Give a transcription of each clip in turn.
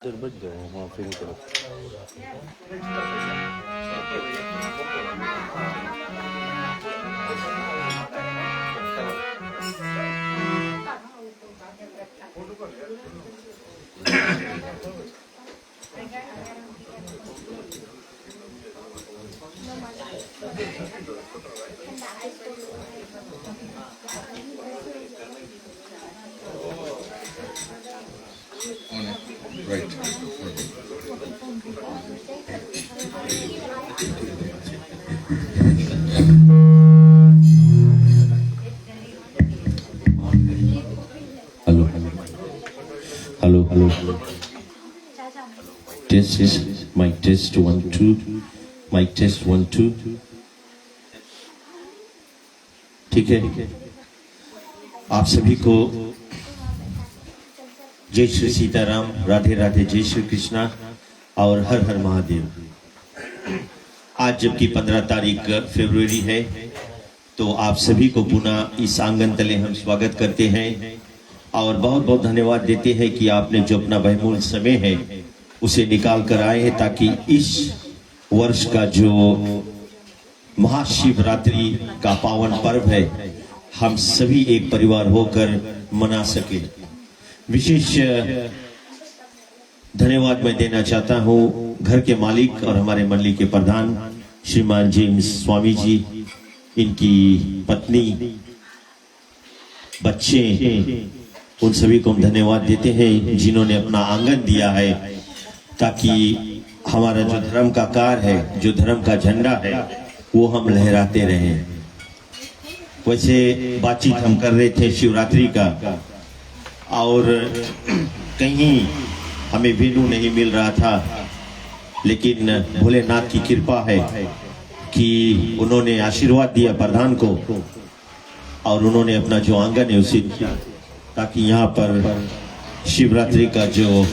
इधर बच गए वहाँ फिर तरफ। Right. Hello, hello, hello, hello. Test, mic test 1 2, mic test 1 2. ठीक है, आप सभी को जय श्री सीताराम, राधे राधे, जय श्री कृष्णा और हर हर महादेव। आज जबकि 15 तारीख फरवरी है, तो आप सभी को पुनः इस आंगन तले हम स्वागत करते हैं और बहुत बहुत धन्यवाद देते हैं कि आपने जो अपना बहुमूल्य समय है उसे निकाल कर आए हैं, ताकि इस वर्ष का जो महाशिवरात्रि का पावन पर्व है हम सभी एक परिवार होकर मना सके। विशेष धन्यवाद मैं देना चाहता हूं घर के मालिक और हमारे मंडली के प्रधान श्रीमान जेम्स स्वामी जी, इनकी पत्नी, बच्चे, उन सभी को हम धन्यवाद देते हैं जिन्होंने अपना आंगन दिया है ताकि हमारा जो धर्म का कार्य है, जो धर्म का झंडा है, वो हम लहराते रहें। वैसे बातचीत हम कर रहे थे शिवरात्रि का, और कहीं हमें वेन्यू नहीं मिल रहा था, लेकिन भोलेनाथ की कृपा है कि उन्होंने आशीर्वाद दिया प्रधान को और उन्होंने अपना जो आंगन है उसे दिया, ताकि यहाँ पर शिवरात्रि का जो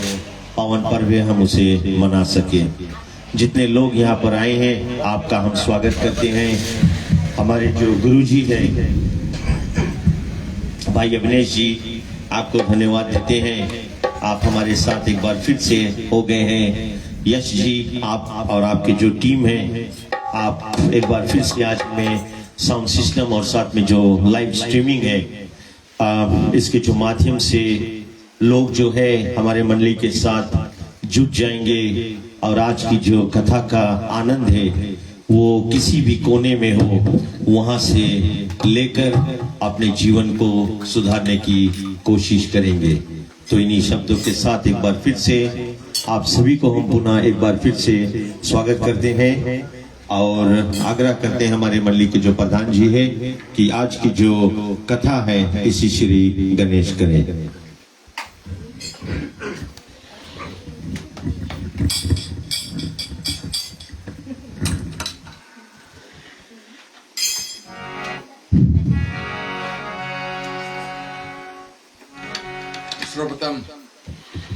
पावन पर्व है हम उसे मना सके। जितने लोग यहाँ पर आए हैं आपका हम स्वागत करते हैं। हमारे जो गुरुजी हैं भाई अविनेश जी, आपको धन्यवाद देते हैं, आप हमारे साथ एक बार फिर से हो गए हैं। यश जी, आप और आपकी जो टीम है, आप एक बार फिर से आज में साउंड सिस्टम और साथ में जो लाइव स्ट्रीमिंग है, इसके जो माध्यम से लोग जो है हमारे मंडली के साथ जुट जाएंगे और आज की जो कथा का आनंद है वो किसी भी कोने में हो, वहां से लेकर अपने जीवन को सुधारने की कोशिश करेंगे। तो इन्हीं शब्दों के साथ एक बार फिर से आप सभी को हम पुनः एक बार फिर से स्वागत करते हैं और आग्रह करते हैं हमारे मंडली के जो प्रधान जी है कि आज की जो कथा है इसी श्री गणेश करें।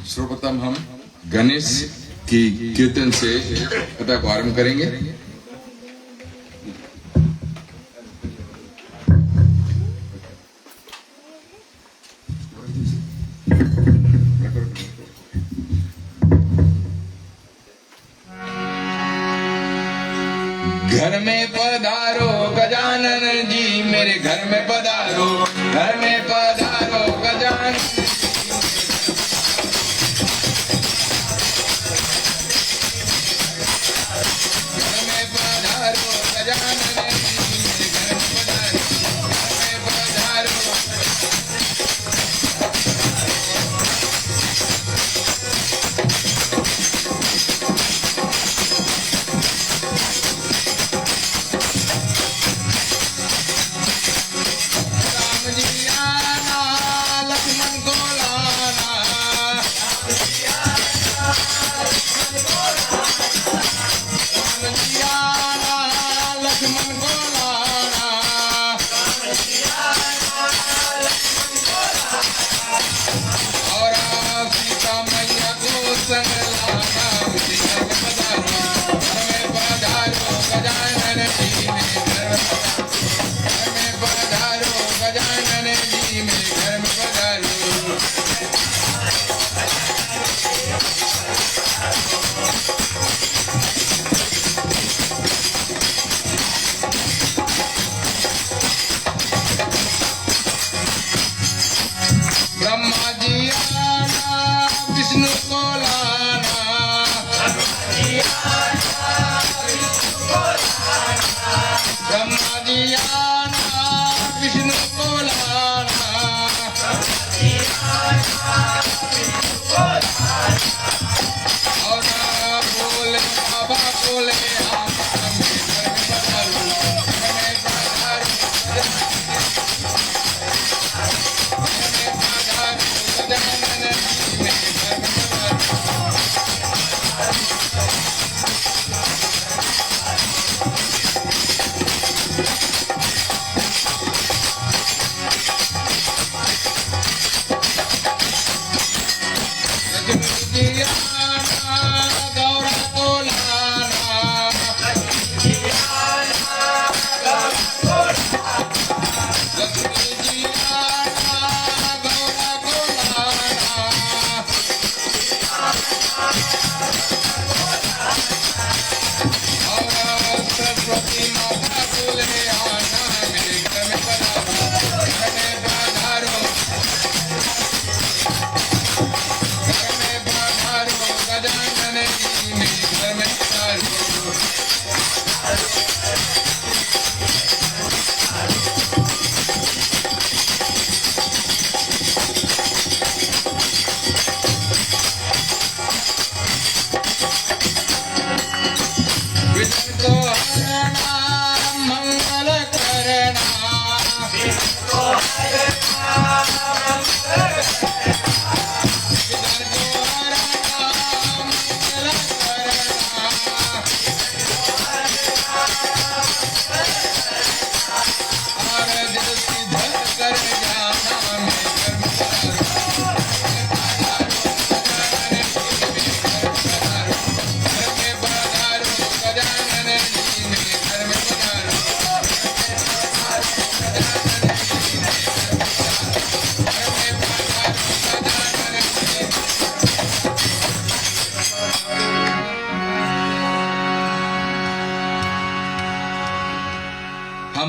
सर्वप्रथम हम गणेश की कीर्तन से कथा को आरंभ करेंगे। घर में पधारो गजानन जी, मेरे घर में पधारो, घर में पधारो गजानन।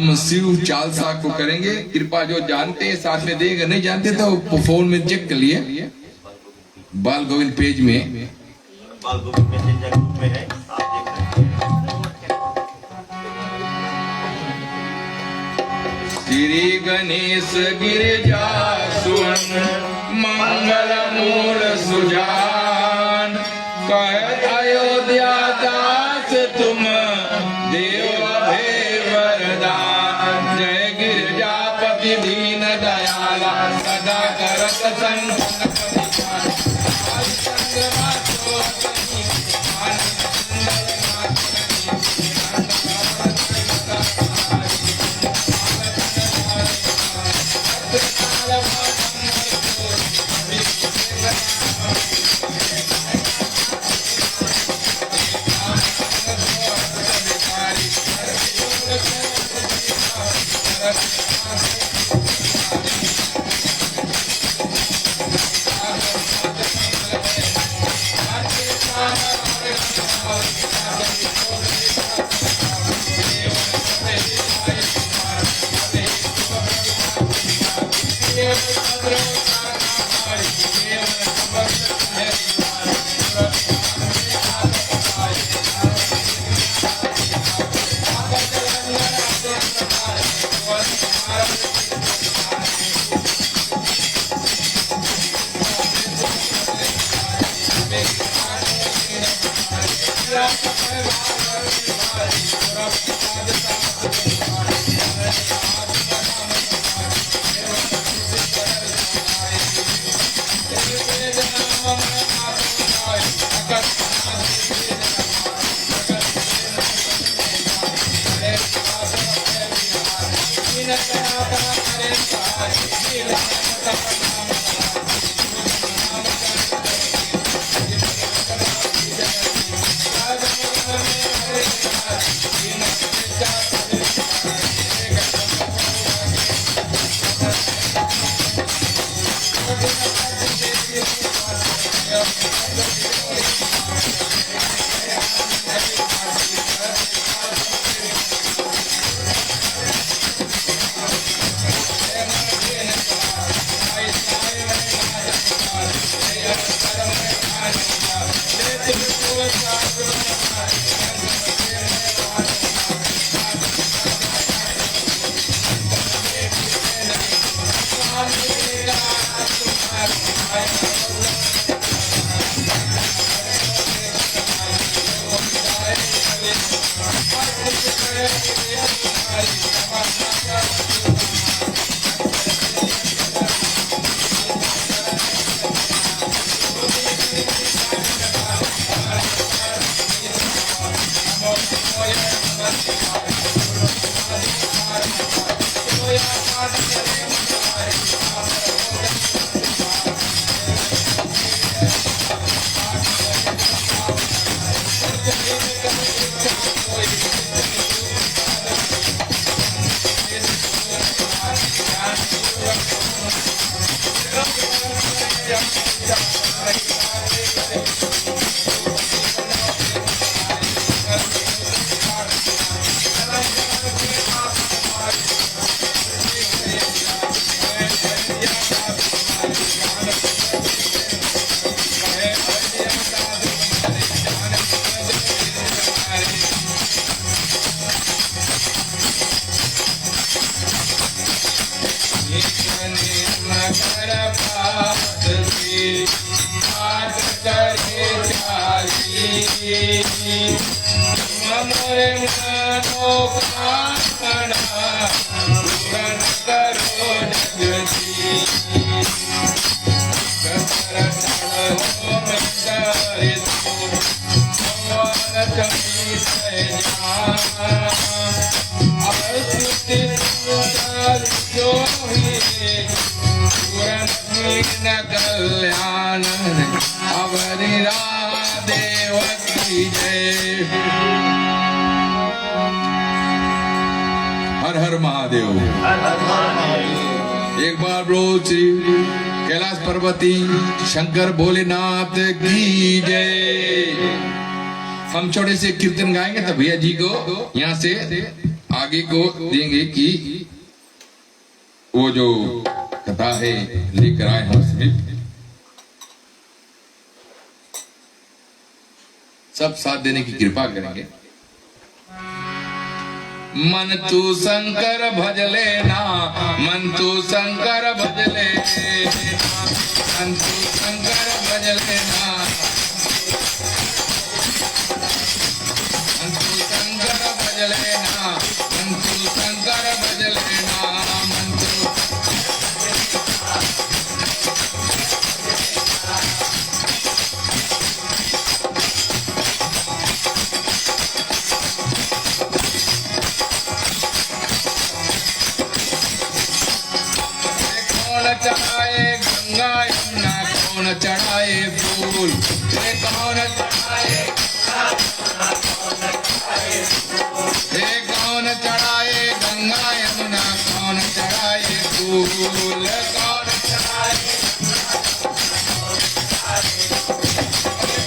हम शिव चालसा को करेंगे कृपा। जो जानते हैं साथ में देंगे, नहीं जानते तो फोन में चेक कर लिए बाल गोविंद पेज में। बाल गोविंद मैसेंजर ग्रुप में है, आप देख सकते हैं। श्री गणेश गिरिजा सुवन मंगल मूल सुजान, कह अयोध्या दास तुम देव अभय वरदान। जय गिरिजापति दीन दयाला सदा करत संतन प्रतिपाल। आदि चंद्रमा तो कहीं कल्याण अवरी देव की जय। हर हर महादेव। एक बार बोलो श्री कैलाश पर्वती शंकर भोलेनाथ की जय। हम छोटे से कीर्तन गाएंगे तब भैया जी को यहाँ से आगे आगे को देंगे कि वो जो कथा है लेकर आए हम समीप, सब साथ देने की कृपा करेंगे। मन तू शंकर भज लेना, मन तू शंकर भज लेना, मन तू शंकर भज लेना, मन तू शंकर भज लेना, मन तू शंकर भज लेना, मन तू चढ़ाए गंगा यमुना, कौन चढ़ाए फूल, कौन चढ़ाए, कौन चढ़ाए गंगा यमुना, कौन चढ़ाए फूल, कौन चढ़ाए,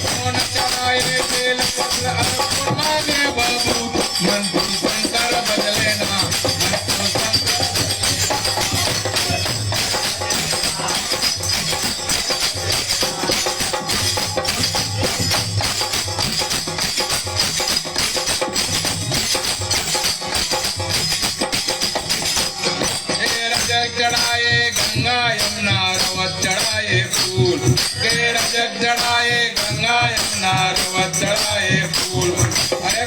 कौन चढ़ाए बेल पत्र अर्पण मांगे बाबू, मन तू शंकर भज लेना, मन तू शंकर चढ़ाए गंगा यमुना, रवत चढ़ाए फूल, के रजक चढ़ाए गंगा यमुना, रवत चढ़ाए फूल, अरे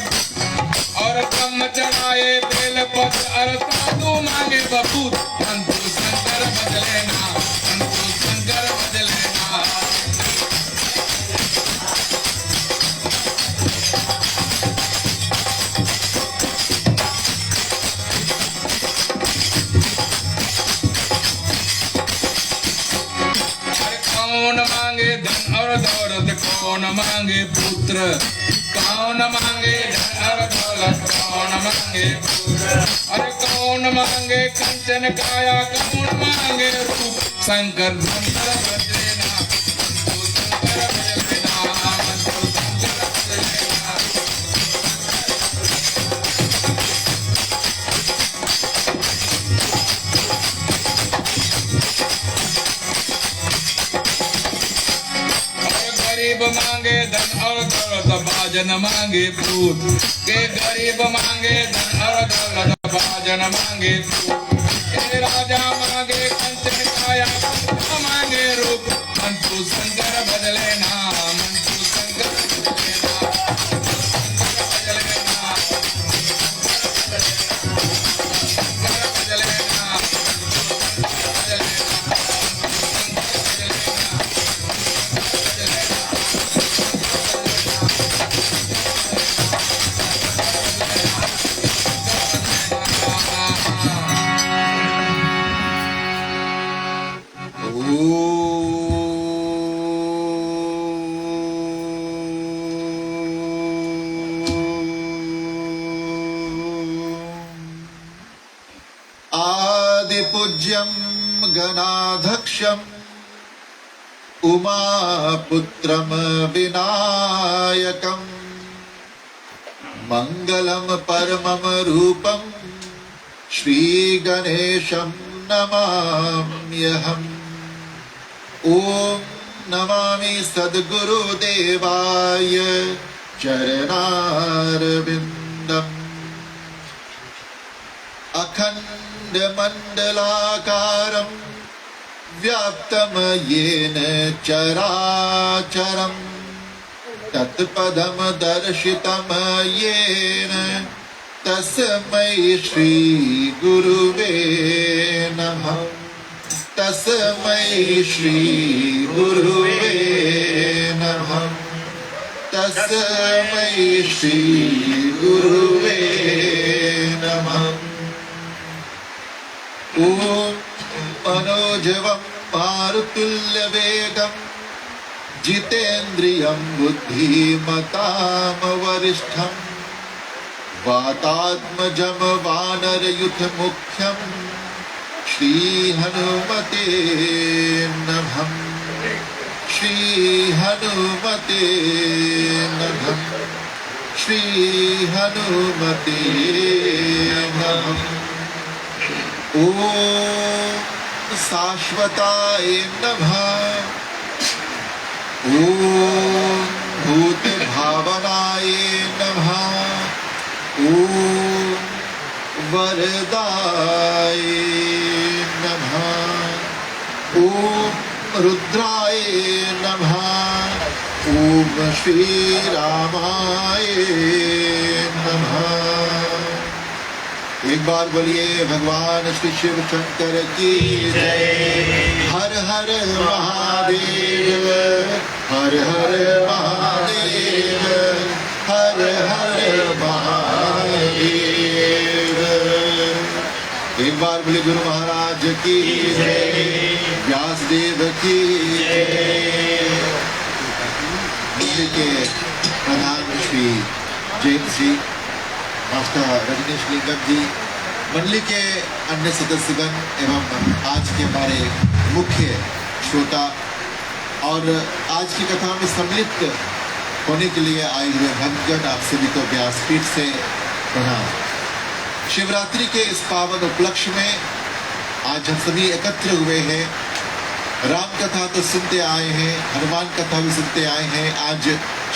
और ब्रह्म चढ़ाए बेल पत्र अर साधु मांगे बपूत, मन तू शंकर भज लेना, मन तू शंकर भज लेना। कौन मांगे धन और दौलत, कौन मांगे पुत्र, कौन मांगे धन और दौलत, कौन मांगे पुत्र, अरे कौन मांगे कंचन काया, कौन मांगे रूप, शंकर शंकर भज लेना, तू शंकर भज लेना, तू शंकर भज लेना। गरीब मांगे धन और दौलत, भाजन मांगे पूत, के गरीब मांगे धन और दौलत, भाजन मांगे पूत, के राजा मांगे कंचन काया, मांगे रूप, मन तू शंकर भज लेना, मन तू शंकर भज लेना, शंकर भज लेना, शंकर भज लेना, भज लेना। आदिपूज्यं गणाध्यक्षं उमापुत्रं विनायकं मंगलं परमं रूपं श्रीगणेशं नमाम्यहम्। ओम नमामि सद्गुरुदेवाय चरणारविन्दम्। अखण्डमण्डलाकारं व्याप्तं येन चराचरं तत्पदं दर्शितं येन तस्मै श्री गुरुवे नमः। तस्मै श्री गुरुवे नमः। तस्मै श्री गुरुवे नमः। ओम मनोजवं मारुतुल्यवेगं जितेन्द्रियं बुद्धिमतां वरिष्ठं वातात्मजं वानरयुथमुख्यं श्री हनुमते नमः। श्री हनुमते नमः। श्री हनुमते नमः। ओम शाश्वताय नमः। ओम भूत भावनाय नमः। ओम वरदाय नमः। ओम रुद्राय नमः। ओम श्री रामाय नमः। एक बार बोलिए भगवान श्री शिव शंकर की जय। हर हर महादेव, हर हर महादेव, हर हर महादेव। एक बार बोले गुरु महाराज की जय, व्यासदेव की जय। मंदिर के प्रधान श्री जैन जी, मास्टर रजनीश लिंगम जी, मंडली के अन्य सदस्यगण एवं आज के हमारे मुख्य श्रोता और आज की कथा में सम्मिलित होने के लिए आए हुए भक्तगण, आप सभी को व्यासपीठ से प्रणाम। शिवरात्रि के इस पावन उपलक्ष्य में आज हम सभी एकत्र हुए हैं। राम कथा तो सुनते आए हैं, हनुमान कथा भी सुनते आए हैं। आज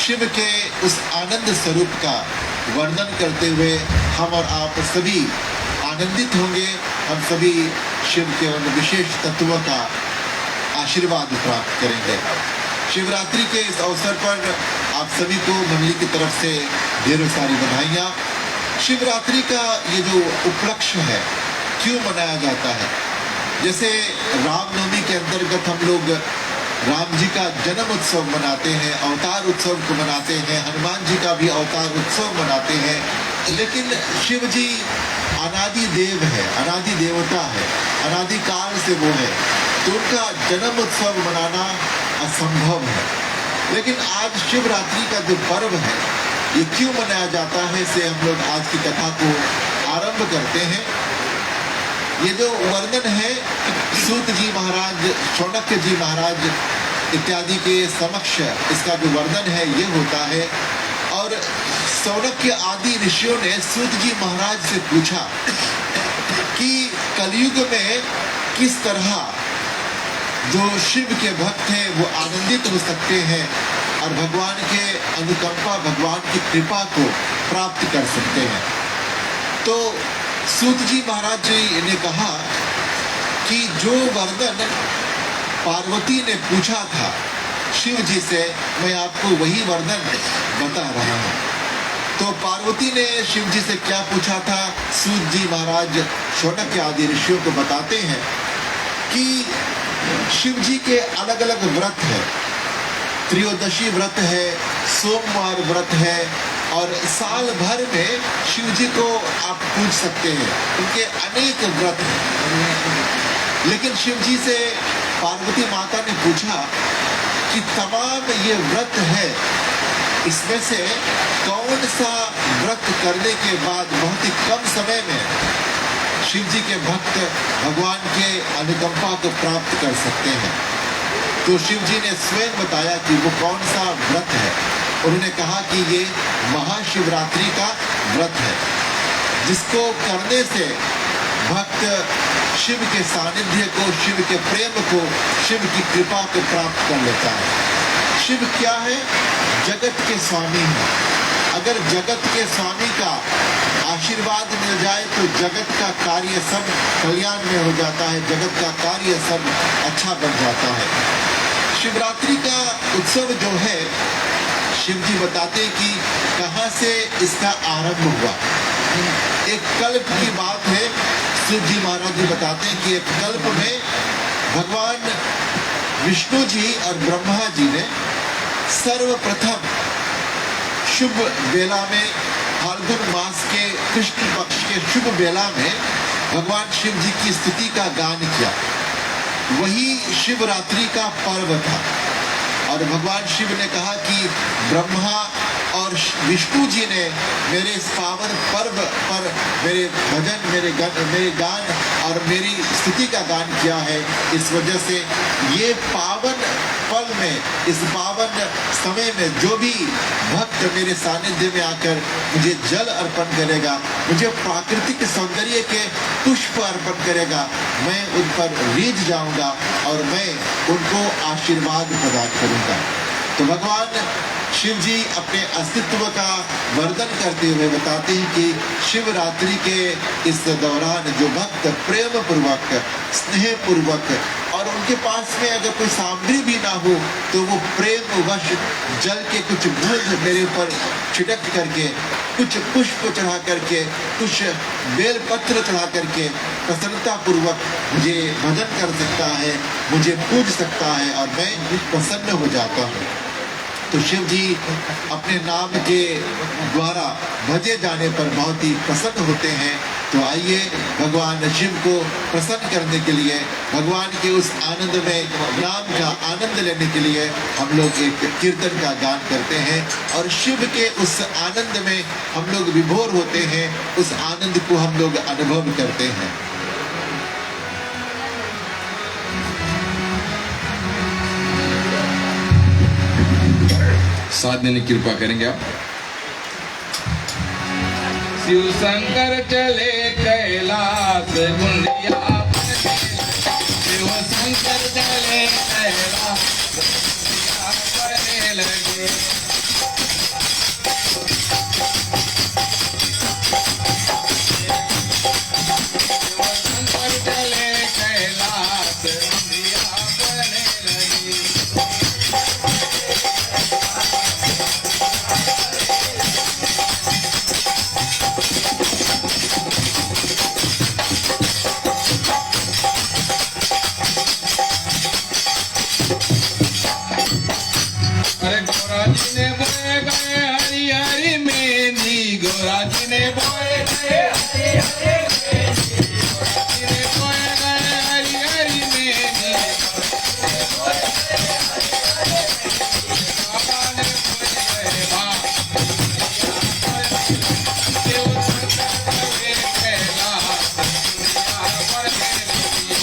शिव के उस आनंद स्वरूप का वर्णन करते हुए हम और आप सभी आनंदित होंगे। हम सभी शिव के उन विशेष तत्वों का आशीर्वाद प्राप्त करेंगे। शिवरात्रि के इस अवसर पर आप सभी को मंडली की तरफ से ढेरों सारी बधाइयाँ। शिवरात्रि का ये जो उपलक्ष्य है क्यों मनाया जाता है? जैसे रामनवमी के अंतर्गत हम लोग राम जी का जन्म उत्सव मनाते हैं, अवतार उत्सव को मनाते हैं, हनुमान जी का भी अवतार उत्सव मनाते हैं, लेकिन शिव जी अनादि देव है, अनादि देवता है, अनादि काल से वो है, तो उनका जन्म उत्सव मनाना असंभव है। लेकिन आज शिवरात्रि का जो पर्व है ये क्यों मनाया जाता है, से हम लोग आज की कथा को आरंभ करते हैं। ये जो वर्णन है सूत जी महाराज, शौनक जी महाराज इत्यादि के समक्ष इसका जो वर्णन है ये होता है। और शौनक आदि ऋषियों ने सूत जी महाराज से पूछा कि कलयुग में किस तरह जो शिव के भक्त हैं वो आनंदित हो सकते हैं और भगवान के अनुकंपा, भगवान की कृपा को प्राप्त कर सकते हैं। तो सूत जी महाराज जी ने कहा कि जो वर्णन पार्वती ने पूछा था शिव जी से, मैं आपको वही वर्णन बता रहा हूँ। तो पार्वती ने शिव जी से क्या पूछा था, सूत जी महाराज शौनक आदि ऋषियों को बताते हैं कि शिव जी के अलग अलग व्रत है। त्रयोदशी व्रत है, सोमवार व्रत है और साल भर में शिव जी को आप पूज सकते हैं, उनके अनेक व्रत हैं। लेकिन शिव जी से पार्वती माता ने पूछा कि तमाम ये व्रत है, इसमें से कौन सा व्रत करने के बाद बहुत ही कम समय में शिव जी के भक्त भगवान के अनुकंपा को प्राप्त कर सकते हैं? तो शिव जी ने स्वयं बताया कि वो कौन सा व्रत है। उन्होंने कहा कि ये महाशिवरात्रि का व्रत है, जिसको करने से भक्त शिव के सानिध्य को, शिव के प्रेम को, शिव की कृपा को प्राप्त कर लेता है। शिव क्या है? जगत के स्वामी हैं। अगर जगत के स्वामी का आशीर्वाद मिल जाए तो जगत का कार्य सब कल्याण में हो जाता है, जगत का कार्य सब अच्छा बन जाता है। शिवरात्रि का उत्सव जो है, शिव जी बताते कि कहाँ से इसका आरंभ हुआ। एक कल्प की बात है। शिव जी महाराज जी बताते हैं कि एक कल्प में भगवान विष्णु जी और ब्रह्मा जी ने सर्वप्रथम शुभ बेला में, फाल्गुन मास के कृष्ण पक्ष के शुभ बेला में भगवान शिव जी की स्तुति का गान किया। वही शिवरात्रि का पर्व था। और भगवान शिव ने कहा कि ब्रह्मा और विष्णु जी ने मेरे इस पावन पर्व पर मेरे भजन, मेरे गान और मेरी स्तुति का गान किया है। इस वजह से ये पावन पल में, इस पावन समय में जो भी भक्त मेरे सानिध्य में आकर मुझे जल अर्पण करेगा, मुझे प्राकृतिक सौंदर्य के पुष्प अर्पण करेगा, मैं उन पर रीझ जाऊंगा और मैं उनको आशीर्वाद प्रदान करूंगा। तो भगवान शिव जी अपने अस्तित्व का वर्णन करते हुए बताते हैं कि शिवरात्रि के इस दौरान जो भक्त प्रेम पूर्वक, स्नेह पूर्वक और उनके पास में अगर कोई सामग्री भी ना हो तो वो प्रेम वश जल के कुछ बूंद मेरे ऊपर छिड़क करके, कुछ पुष्प चढ़ा करके, कुछ बेल पत्र चढ़ा करके प्रसन्नता पूर्वक मुझे भजन कर सकता है, मुझे पूज सकता है और मैं प्रसन्न हो जाता हूँ। तो शिव जी अपने नाम के द्वारा भजे जाने पर बहुत ही प्रसन्न होते हैं। तो आइए भगवान शिव को प्रसन्न करने के लिए, भगवान के उस आनंद में, नाम का आनंद लेने के लिए हम लोग एक कीर्तन का गान करते हैं और शिव के उस आनंद में हम लोग विभोर होते हैं, उस आनंद को हम लोग अनुभव करते हैं। साथ देने की कृपा करेंगे आप। शिव शंकर चले कैलाश गुंडिया, शिव शंकर चले कैलाश करने लगे। शिव शंकर चले कैलाश गुंडिया करने लगे। गौरा जी ने बोए गए हरी हरी मेहंदी, गौरा जी ने बोए गए हरी हरी मेहंदी, गौरा जी ने बोए गए हरी हरी मेहंदी, बाबा ने बोए गए बाप, शिव शंकर चले कैलाश दुनिया बढ़ने लगी।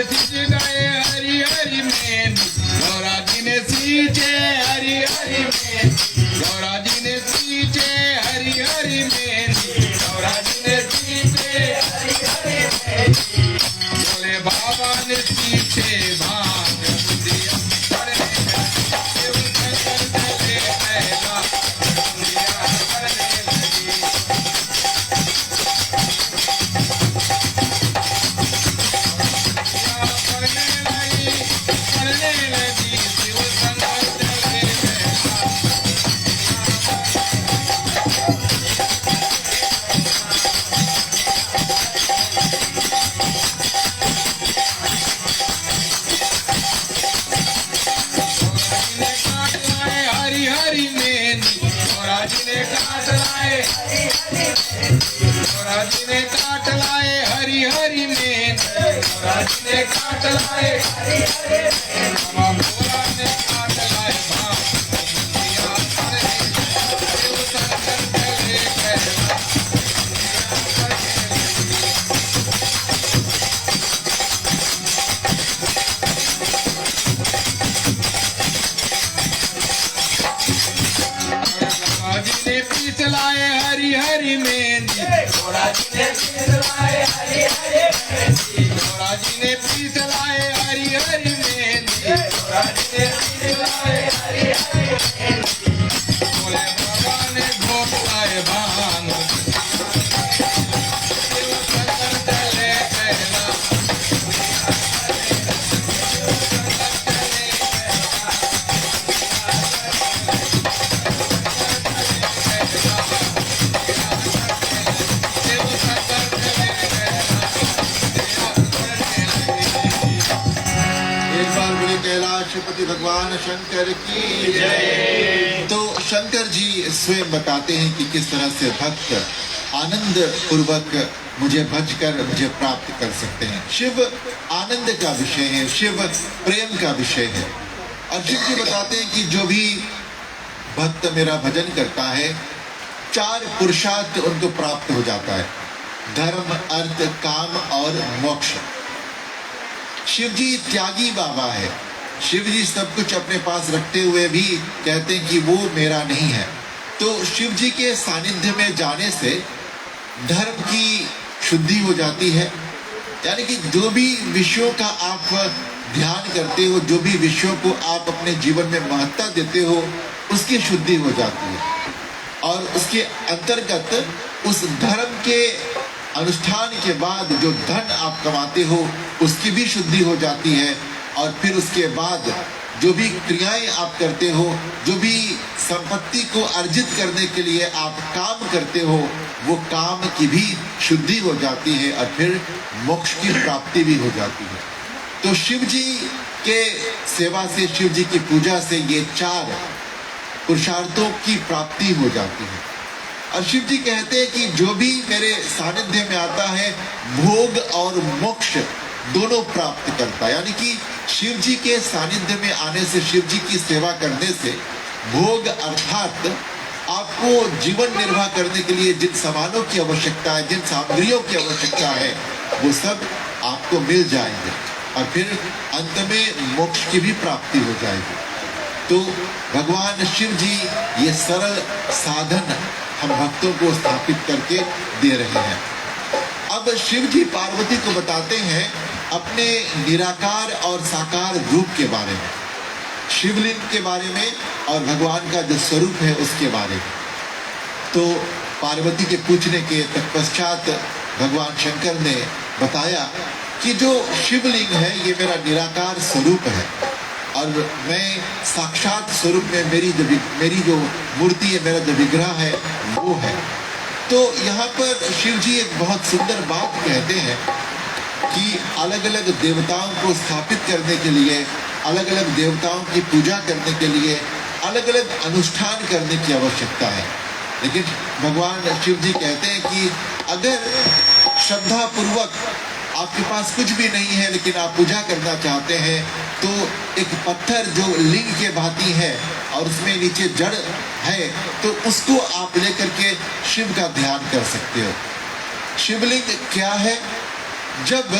सींचे गए हरी हरी मेहंदी, गौरा जी ने सींचे हरी हरी मेहंदी, गौरा जी ने सींचे हरी हरी मेहंदी, गौरा जी ने सींचे हरी हरी मेहंदी, बोले बाबा ने सींचे भांग बुंदिया करने लगी। शिव शंकर चले कैलाश बुंदिया करने लगी। करने लगी शिव शंकर चले कैलाश। हरी हरी मेहंदी, गौरा जी ने काट लाए, गौरा जी ने काट लाए हरी हरी मेहंदी, गौरा जी ने काट लाए हरी हरी मेहंदी, बाबा भोला ने काट लाए भांग बुंदिया करने लगी। शिव शंकर चले कैलाश बुंदिया करने लगी। गौरा जी ने पीस लाए हरी हरी मेहंदी, गौरा जी ने पीस लाए हरी हरी मेहंदी, गौरा जी ने पीस लाए हरी हरी मेहंदी, गौरा जी ने पीस लाए हरी हरी मेहंदी, बोले बाबा ने घोट लाए भांग। शिव शंकर चले कैलाश कैलाशपति भगवान शंकर की जय। तो शंकर जी स्वयं बताते हैं कि किस तरह से भक्त आनंद पूर्वक मुझे भजकर मुझे प्राप्त कर सकते हैं। शिव आनंद का विषय है, शिव प्रेम का विषय है। और शिव जी बताते हैं कि जो भी भक्त मेरा भजन करता है, 4 पुरुषार्थ उनको प्राप्त हो जाता है, धर्म, अर्थ, काम और मोक्ष। शिव जी त्यागी बाबा है। शिव जी सब कुछ अपने पास रखते हुए भी कहते हैं कि वो मेरा नहीं है। तो शिव जी के सानिध्य में जाने से धर्म की शुद्धि हो जाती है, यानी कि जो भी विषयों का आप ध्यान करते हो, जो भी विषयों को आप अपने जीवन में महत्ता देते हो, उसकी शुद्धि हो जाती है। और उसके अंतर्गत उस धर्म के अनुष्ठान के बाद जो धन आप कमाते हो उसकी भी शुद्धि हो जाती है। और फिर उसके बाद जो भी क्रियाएं आप करते हो, जो भी संपत्ति को अर्जित करने के लिए आप काम करते हो, वो काम की भी शुद्धि हो जाती है और फिर मोक्ष की प्राप्ति भी हो जाती है। तो शिव जी के सेवा से, शिव जी की पूजा से ये 4 पुरुषार्थों की प्राप्ति हो जाती है। और शिव जी कहते हैं कि जो भी मेरे सानिध्य में आता है, भोग और मोक्ष दोनों प्राप्त करता है। यानी कि शिव जी के सानिध्य में आने से, शिव जी की सेवा करने से भोग अर्थात आपको जीवन निर्वाह करने के लिए जिन सामानों की आवश्यकता है, जिन सामग्रियों की आवश्यकता है, वो सब आपको मिल जाएंगे और फिर अंत में मोक्ष की भी प्राप्ति हो जाएगी। तो भगवान शिव जी ये सरल साधन हम भक्तों को स्थापित करके दे रहे हैं। अब शिव जी पार्वती को बताते हैं अपने निराकार और साकार रूप के बारे में, शिवलिंग के बारे में और भगवान का जो स्वरूप है उसके बारे में। तो पार्वती के पूछने के तत्पश्चात भगवान शंकर ने बताया कि जो शिवलिंग है ये मेरा निराकार स्वरूप है और मैं साक्षात स्वरूप में मेरी जो मूर्ति है, मेरा जो विग्रह है वो है। तो यहाँ पर शिव जी एक बहुत सुंदर बात कहते हैं कि अलग अलग देवताओं को स्थापित करने के लिए, अलग अलग देवताओं की पूजा करने के लिए अलग अलग अनुष्ठान करने की आवश्यकता है। लेकिन भगवान शिव जी कहते हैं कि अगर श्रद्धा पूर्वक आपके पास कुछ भी नहीं है लेकिन आप पूजा करना चाहते हैं, तो एक पत्थर जो लिंग के भांति है और उसमें नीचे जड़ है, तो उसको आप लेकर के शिव का ध्यान कर सकते हो। शिवलिंग क्या है? जब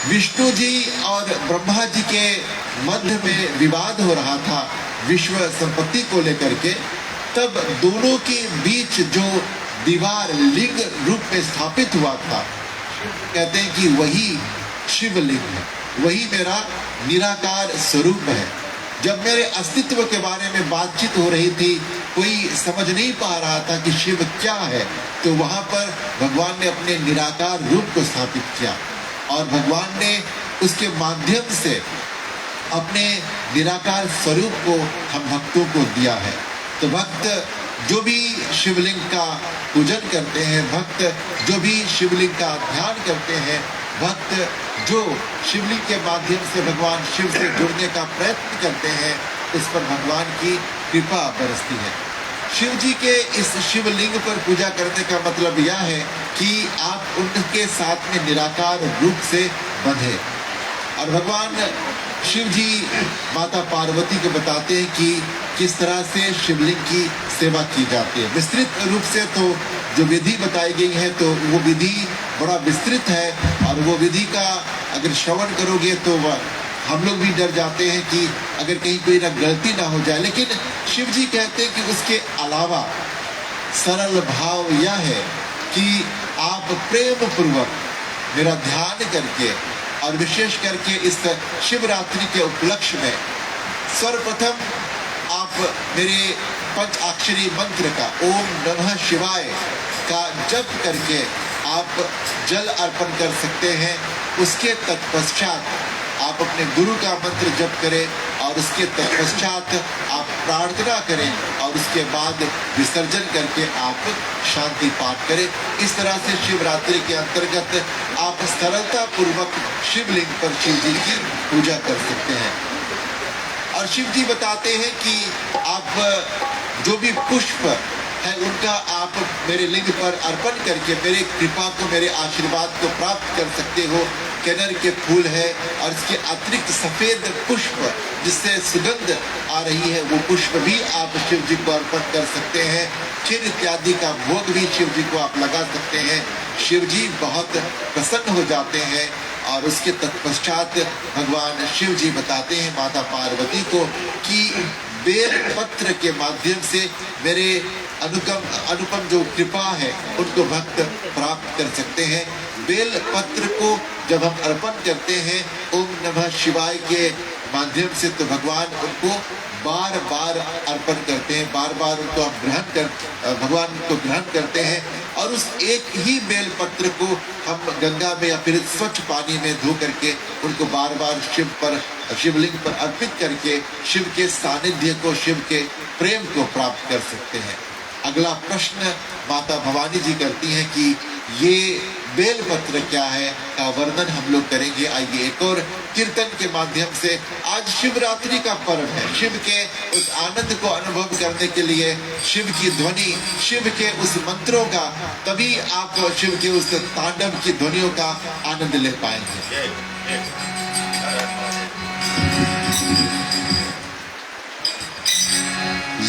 विष्णु जी और ब्रह्मा जी के मध्य में विवाद हो रहा था विश्व संपत्ति को लेकर के, तब दोनों के बीच जो दीवार लिंग रूप में स्थापित हुआ था, कहते हैं कि वही शिवलिंग है, वही मेरा निराकार स्वरूप है। जब मेरे अस्तित्व के बारे में बातचीत हो रही थी, कोई समझ नहीं पा रहा था कि शिव क्या है, तो वहां पर भगवान ने अपने निराकार रूप को स्थापित किया और भगवान ने उसके माध्यम से अपने निराकार स्वरूप को हम भक्तों को दिया है। तो भक्त जो भी शिवलिंग का पूजन करते हैं, भक्त जो भी शिवलिंग का ध्यान करते हैं, भक्त जो शिवलिंग के माध्यम से भगवान शिव से जुड़ने का प्रयत्न करते हैं, उस पर भगवान की कृपा बरसती है। शिव जी के इस शिवलिंग पर पूजा करने का मतलब यह है कि आप उनके साथ में निराकार रूप से बंधे। और भगवान शिव जी माता पार्वती को बताते हैं कि किस तरह से शिवलिंग की सेवा की जाती है। विस्तृत रूप से तो जो विधि बताई गई है, तो वो विधि बड़ा विस्तृत है और वो विधि का अगर श्रवण करोगे तो हम लोग भी डर जाते हैं कि अगर कहीं कोई ना गलती ना हो जाए। लेकिन शिव जी कहते हैं कि उसके अलावा सरल भाव यह है कि आप प्रेम पूर्वक मेरा ध्यान करके और विशेष करके इस शिवरात्रि के उपलक्ष्य में सर्वप्रथम आप मेरे पंचाक्षरी मंत्र का ओम नमः शिवाय का जप करके आप जल अर्पण कर सकते हैं। उसके तत्पश्चात आप अपने गुरु का मंत्र जप करें और उसके तत्पश्चात आप प्रार्थना करें और उसके बाद विसर्जन करके आप शांति पाठ करें। इस तरह से शिवरात्रि के अंतर्गत आप सरलता पूर्वक शिवलिंग पर शिव जी की पूजा कर सकते हैं। और शिव जी बताते हैं कि आप जो भी पुष्प है उनका आप मेरे लिंग पर अर्पण करके मेरे कृपा को, मेरे आशीर्वाद को प्राप्त कर सकते हो। केनर के फूल है और इसके अतिरिक्त सफेद पुष्प जिससे सुगंध आ रही है, वो पुष्प भी आप शिव जी को अर्पण कर सकते हैं। खीर इत्यादि का भोग भी शिव जी को आप लगा सकते हैं। शिव जी बहुत प्रसन्न हो जाते हैं और उसके तत्पश्चात भगवान शिव जी बताते हैं माता पार्वती को कि बेल पत्र के माध्यम से मेरे अनुपम जो कृपा है उनको भक्त प्राप्त कर सकते हैं। बेल पत्र को जब हम अर्पण करते हैं ओम नमः शिवाय के माध्यम से, तो भगवान उनको बार बार अर्पण करते हैं, बार बार उनको हम भगवान को ग्रहण करते हैं। और उस एक ही बेल पत्र को हम गंगा में या फिर स्वच्छ पानी में धो करके उनको बार बार शिवलिंग पर अर्पित करके शिव के सानिध्य को, शिव के प्रेम को प्राप्त कर सकते हैं। अगला प्रश्न माता भवानी जी करती हैं कि ये बेल पत्र क्या है का वर्णन हम लोग करेंगे। आइए एक और कीर्तन के माध्यम से, आज शिवरात्रि का पर्व है, शिव के उस आनंद को अनुभव करने के लिए शिव की ध्वनि, शिव के उस मंत्रों का, तभी आप शिव के उस तांडव की ध्वनियों का आनंद ले पाएंगे।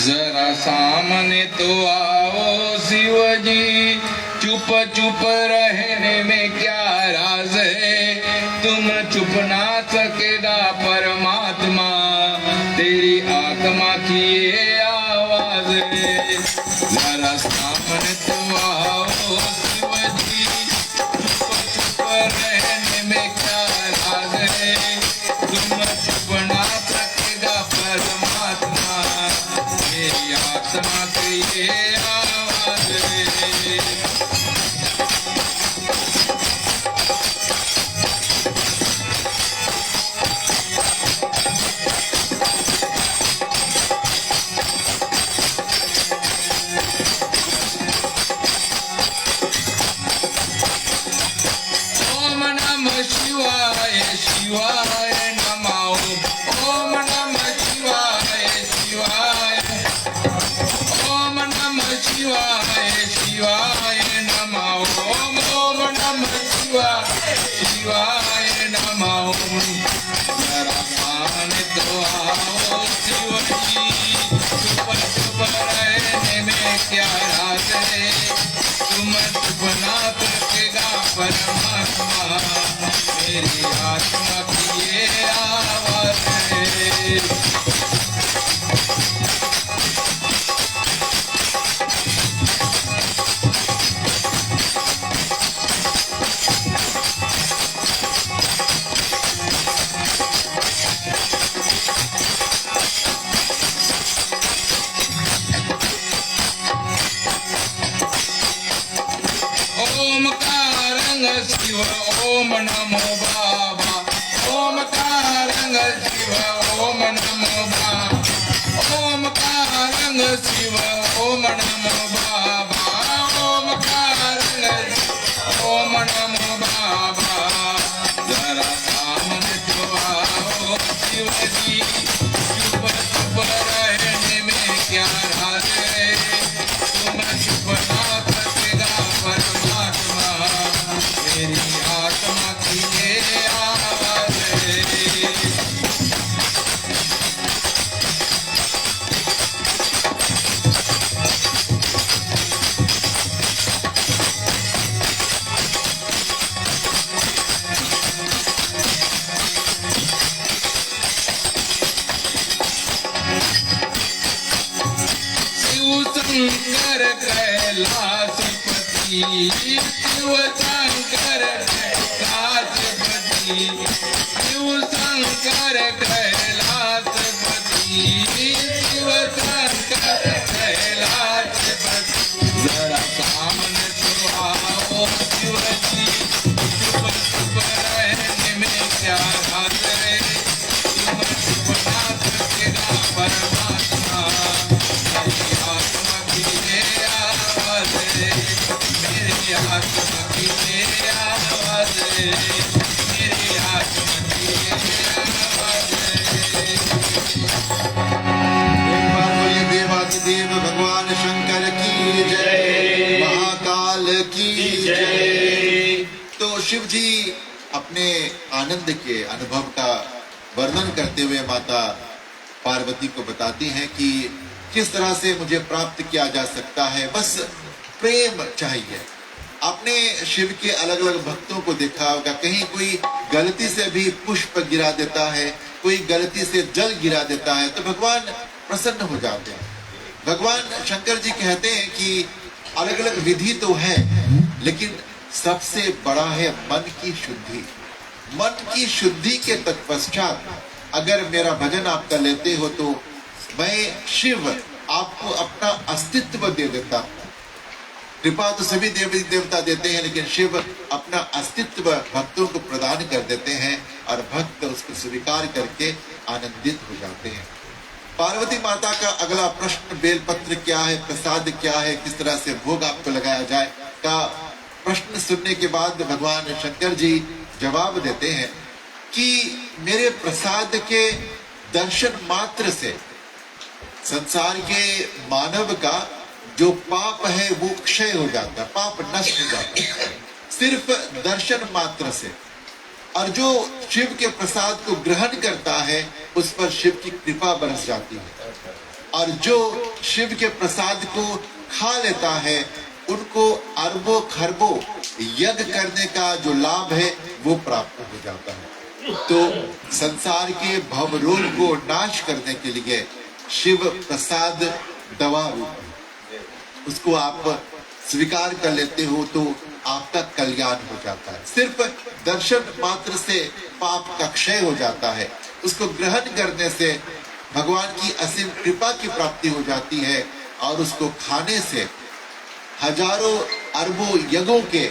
जरा सामने तो आओ शिव जी, चुप चुप रहने में क्या राज है, तुम चुप ना सकेगा परमात्मा, तेरी आत्मा की ये आवाज है। जरा सामने तो आओ शिव जी, चुप चुप रहने में क्या राज है, तुम चुप ना सकेगा परमात्मा, तेरी आत्मा की ये आवाज है। शिवाय शिवाय नमः, ओम नमः शिवाय शिवाय, ओम नमः शिवाय शिवाय नमः, ओम नमः शिवाय शिवाय नमः। जरा सामने तो आओ शिव जी, चुप चुप रहने में क्या राज है, तुम चुप ना सकेगा परमात्मा, मेरी आत्मा की ये आवाज है। ओम का रंग शिव ओम नमो बाबा, ओम का रंग शिव ओम नमो बाबा, ओम का रंग शिव ओम नमो बाबा, ओम का रंग ओम नमो बाबा। जरा सामने तो आओ शिव जी, चुप चुप रहने में क्या राज है, तुम चुप ना सकेगा परमात्मा, मेरी आत्मा की ये आवाज है। शिव शंकर कैलाशपति, शिव शंकर कैलाशपति, शिव शंकर कैलाशपति, शिव शंकर कैलाशपति। जरा सामने तो आओ शिव जी, चुप चुप रहने में क्या राज है, तुम चुप ना सकेगा परमात्मा, मेरी आत्मा की ये आवाज है, मेरी आत्मा की ये आवाज है, मेरी आत्मा की ये आवाज है। एक बार बोलिए देवाधिदेव आनंद के अनुभव का वर्णन करते हुए माता पार्वती को बताती हैं कि किस तरह से मुझे प्राप्त किया जा सकता है। बस प्रेम चाहिए। आपने शिव के अलग अलग भक्तों को देखा होगा, कहीं कोई गलती से भी पुष्प गिरा देता है, कोई गलती से जल गिरा देता है तो भगवान प्रसन्न हो जाते हैं। भगवान शंकर जी कहते हैं कि अलग अलग विधि तो है, लेकिन सबसे बड़ा है मन की शुद्धि। मन की शुद्धि के तत्पश्चात अगर मेरा भजन आप कर लेते हो तो मैं शिव आपको अपना अस्तित्व दे देता हूं। कृपा तो सभी देवी देवता देते हैं, लेकिन शिव अपना अस्तित्व भक्तों को प्रदान कर देते हैं और भक्त उसको स्वीकार करके आनंदित हो जाते हैं। पार्वती माता का अगला प्रश्न बेलपत्र क्या है, प्रसाद क्या है, किस तरह से भोग आपको लगाया जाए का प्रश्न सुनने के बाद भगवान शंकर जी जवाब देते हैं कि मेरे प्रसाद के दर्शन मात्र से संसार के मानव का जो पाप है वो क्षय हो जाता है, पाप नष्ट हो जाता है सिर्फ दर्शन मात्र से। और जो शिव के प्रसाद को ग्रहण करता है उस पर शिव की कृपा बरस जाती है, और जो शिव के प्रसाद को खा लेता है उनको अरबों खरबों यज्ञ करने का जो लाभ है वो प्राप्त हो जाता है। तो संसार के भवरोग को नाश करने के लिए शिव प्रसाद दवा रूप है, उसको आप स्वीकार कर लेते हो तो आपका कल्याण हो जाता है। सिर्फ दर्शन मात्र से पाप का क्षय हो जाता है, उसको ग्रहण करने से भगवान की असीम कृपा की प्राप्ति हो जाती है, और उसको खाने से हजारों अरबों यज्ञों के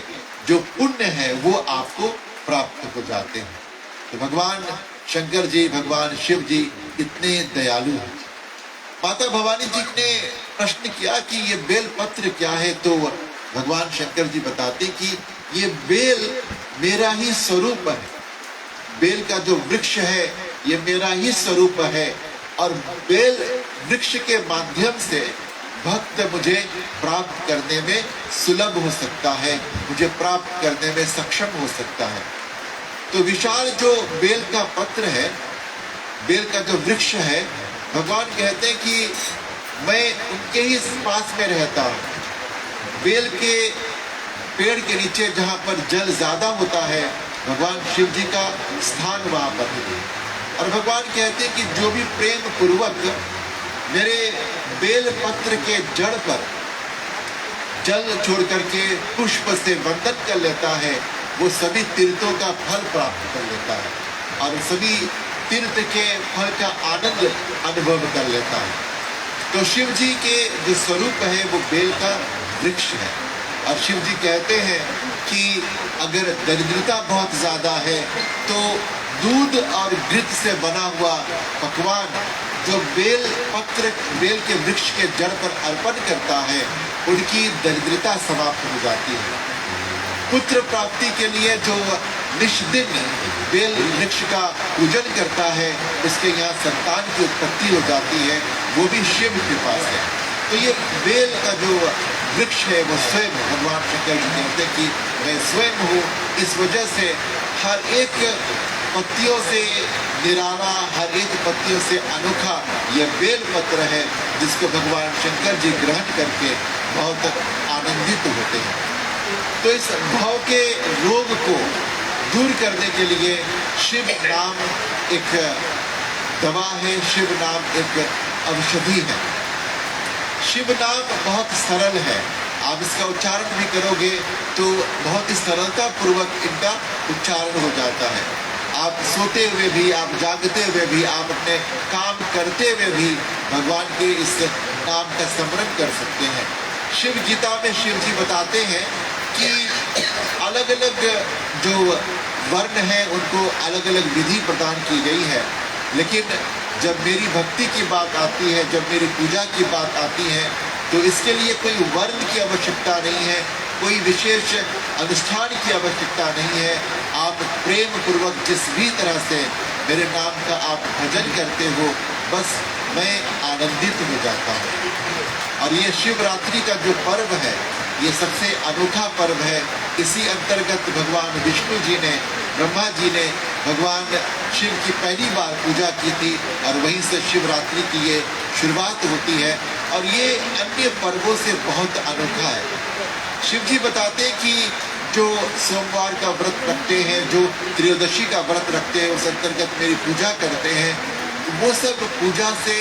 जो पुण्य है वो आपको प्राप्त हो जाते हैं। तो भगवान शंकर जी, भगवान शिव जी इतने दयालु हैं। माता भवानी जी ने प्रश्न किया कि ये बेल पत्र क्या है, तो भगवान शंकर जी बताते कि ये बेल मेरा ही स्वरूप है। बेल का जो वृक्ष है ये मेरा ही स्वरूप है, और बेल वृक्ष के माध्यम से भक्त मुझे प्राप्त करने में सुलभ हो सकता है, मुझे प्राप्त करने में सक्षम हो सकता है। तो विशाल जो बेल का पत्र है, बेल का जो वृक्ष है, भगवान कहते हैं कि मैं उनके ही पास में रहता हूँ। बेल के पेड़ के नीचे जहाँ पर जल ज्यादा होता है भगवान शिव जी का स्थान वहां पर है। और भगवान कहते हैं कि जो भी प्रेम पूर्वक मेरे बेल पत्र के जड़ पर जल छोड़ करके पुष्प से वंदन कर लेता है वो सभी तीर्थों का फल प्राप्त कर लेता है, और सभी तीर्थ के फल का आनंद अनुभव कर लेता है। तो शिव जी के जो स्वरूप है वो बेल का वृक्ष है। और शिव जी कहते हैं कि अगर दरिद्रता बहुत ज्यादा है तो दूध और घृत से बना हुआ पकवान जो बेल पत्र बेल के वृक्ष के जड़ पर अर्पण करता है उनकी दरिद्रता समाप्त हो जाती है। पुत्र प्राप्ति के लिए जो निष्दिन बेल वृक्ष का पूजन करता है उसके यहाँ संतान की उत्पत्ति हो जाती है, वो भी शिव के पास है। तो ये बेल का जो वृक्ष है वो स्वयं भगवान शंकर जी कहते हैं कि मैं स्वयं हूँ। इस वजह से हर एक पत्तियों से निराला, हर एक पत्तियों से अनोखा यह बेल पत्र है जिसको भगवान शंकर जी ग्रहण करके बहुत आनंदित होते हैं। तो इस भाव के रोग को दूर करने के लिए शिव नाम एक दवा है, शिव नाम एक औषधि है। शिव नाम बहुत सरल है, आप इसका उच्चारण भी करोगे तो बहुत ही सरलता पूर्वक इनका उच्चारण हो जाता है। आप सोते हुए भी, आप जागते हुए भी, आप अपने काम करते हुए भी भगवान के इस नाम का स्मरण कर सकते हैं। शिव गीता में शिव जी बताते हैं कि अलग अलग जो वर्ण है उनको अलग अलग विधि प्रदान की गई है, लेकिन जब मेरी भक्ति की बात आती है, जब मेरी पूजा की बात आती है तो इसके लिए कोई वर्ण की आवश्यकता नहीं है, कोई विशेष अनुष्ठान की आवश्यकता नहीं है। आप प्रेम पूर्वक जिस भी तरह से मेरे नाम का आप भजन करते हो बस मैं आनंदित हो जाता हूँ। और ये शिवरात्रि का जो पर्व है ये सबसे अनोखा पर्व है। इसी अंतर्गत भगवान विष्णु जी ने, ब्रह्मा जी ने भगवान शिव की पहली बार पूजा की थी और वहीं से शिवरात्रि की ये शुरुआत होती है और ये अन्य पर्वों से बहुत अनोखा है। शिव जी बताते हैं कि जो सोमवार का व्रत रखते हैं, जो त्रयोदशी का व्रत रखते हैं, उस अंतर्गत मेरी पूजा करते हैं, वो सब पूजा से,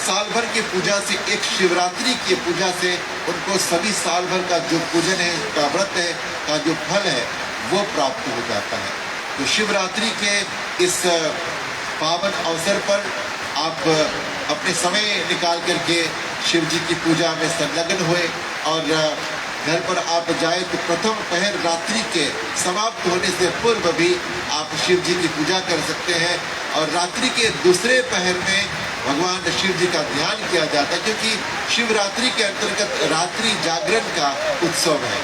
साल भर की पूजा से, एक शिवरात्रि की पूजा से उनको सभी साल भर का जो पूजन है, का व्रत है, का जो फल है वो प्राप्त हो जाता है। तो शिवरात्रि के इस पावन अवसर पर आप अपने समय निकाल करके शिव जी की पूजा में संलग्न हुए और घर पर आप जाए तो प्रथम पहर रात्रि के समाप्त होने से पूर्व भी आप शिव जी की पूजा कर सकते हैं और रात्रि के दूसरे पहर में भगवान शिव जी का ध्यान किया जाता है, क्योंकि शिवरात्रि के अंतर्गत रात्रि जागरण का उत्सव है।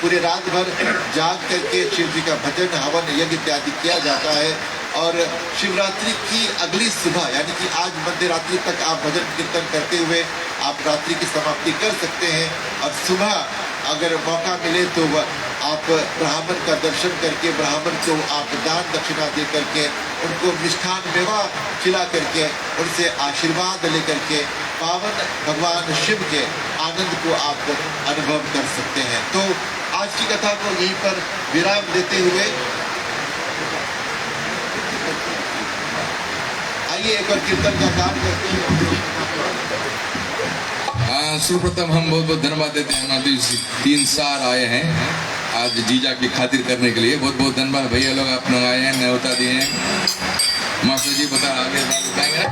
पूरे रात भर जाग करके शिव जी का भजन, हवन, यज्ञ इत्यादि किया जाता है और शिवरात्रि की अगली सुबह यानी कि आज मध्य रात्रि तक आप भजन कीर्तन करते हुए आप रात्रि की समाप्ति कर सकते हैं और सुबह अगर मौका मिले तो आप ब्राह्मण का दर्शन करके, ब्राह्मण को आप दान दक्षिणा दे करके, उनको मिष्ठान मेवा खिला करके, उनसे आशीर्वाद लेकर के पावन भगवान शिव के आनंद को आप अनुभव कर सकते हैं। तो आज की कथा को यहीं पर विराम देते हुए आइए एक और कीर्तन का काम करते हैं। सर्वप्रथम हम बहुत बहुत धन्यवाद देते हैं। हम 3 साल आए हैं आज जीजा की खातिर करने के लिए। बहुत बहुत धन्यवाद भैया लोग, आप लोग आए हैं, न्योता दिए हैं। मास्टर जी बता आगे बात बताएंगे।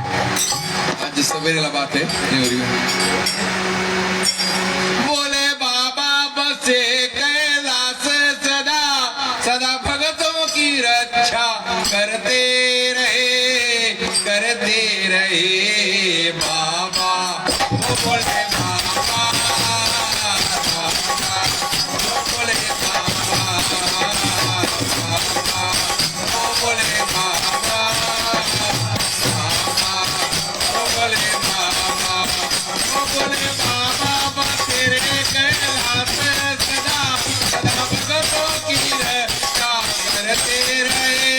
आज सवेरे वाला बात है। बोले बाबा बसे कैलाश सदा सदा भगतों की रक्षा करते रहे बाबा। बोले बाबा, बोले बाबा, बोले बाबा, बोले बाबा, बोले बाबा तेरे कैलाश सदा सदा भगतों की रक्षा करते रहे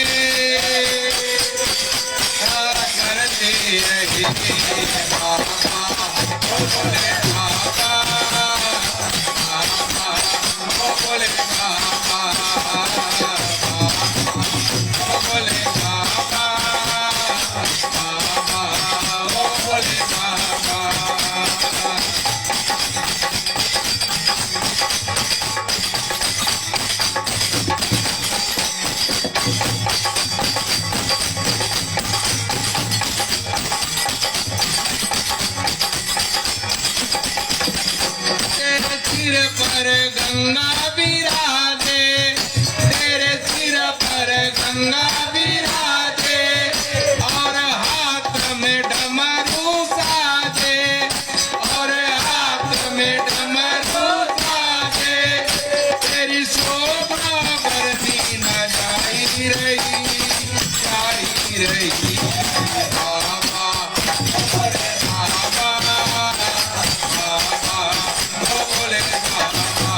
बाबा। बोले बाबा, बोले बाबा, बोले बाबा, बोले बाबा। सिर पर गंगा विराजे, तेरे सिर पर गंगा विराजे और हाथ में डमरू साजे, और हाथ में डमरू साजे। तेरी शोभा बढ़ती न जाई रही, जाई रही बाबा। बोले बाबा, बोले बाबा,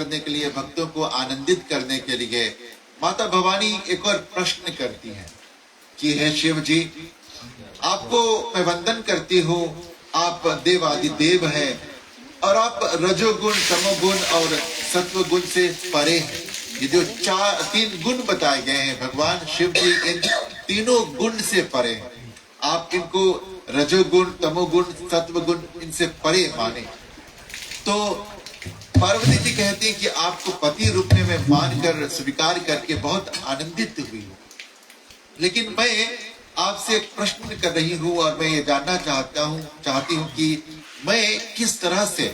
करने के लिए, भक्तों को आनंदित करने के लिए माता भवानी एक और प्रश्न करती है कि हे शिव जी, आपको मैं वंदन करती हूँ, आप देवादिदेव हैं और आप रजोगुण, तमोगुण और सत्वगुण से परे हैं। ये जो तीन गुण बताए गए हैं, भगवान शिव जी इन तीनों गुण से परे हैं। आप इनको रजोगुण, तमोगुण, सत्वगुण इनसे परे माने। तो पार्वती जी कहती है कि आपको पति रूप में मैं मानकर स्वीकार करके बहुत आनंदित हुई हूँ, लेकिन मैं आपसे एक प्रश्न कर रही हूँ और मैं ये जानना चाहती हूँ कि मैं किस तरह से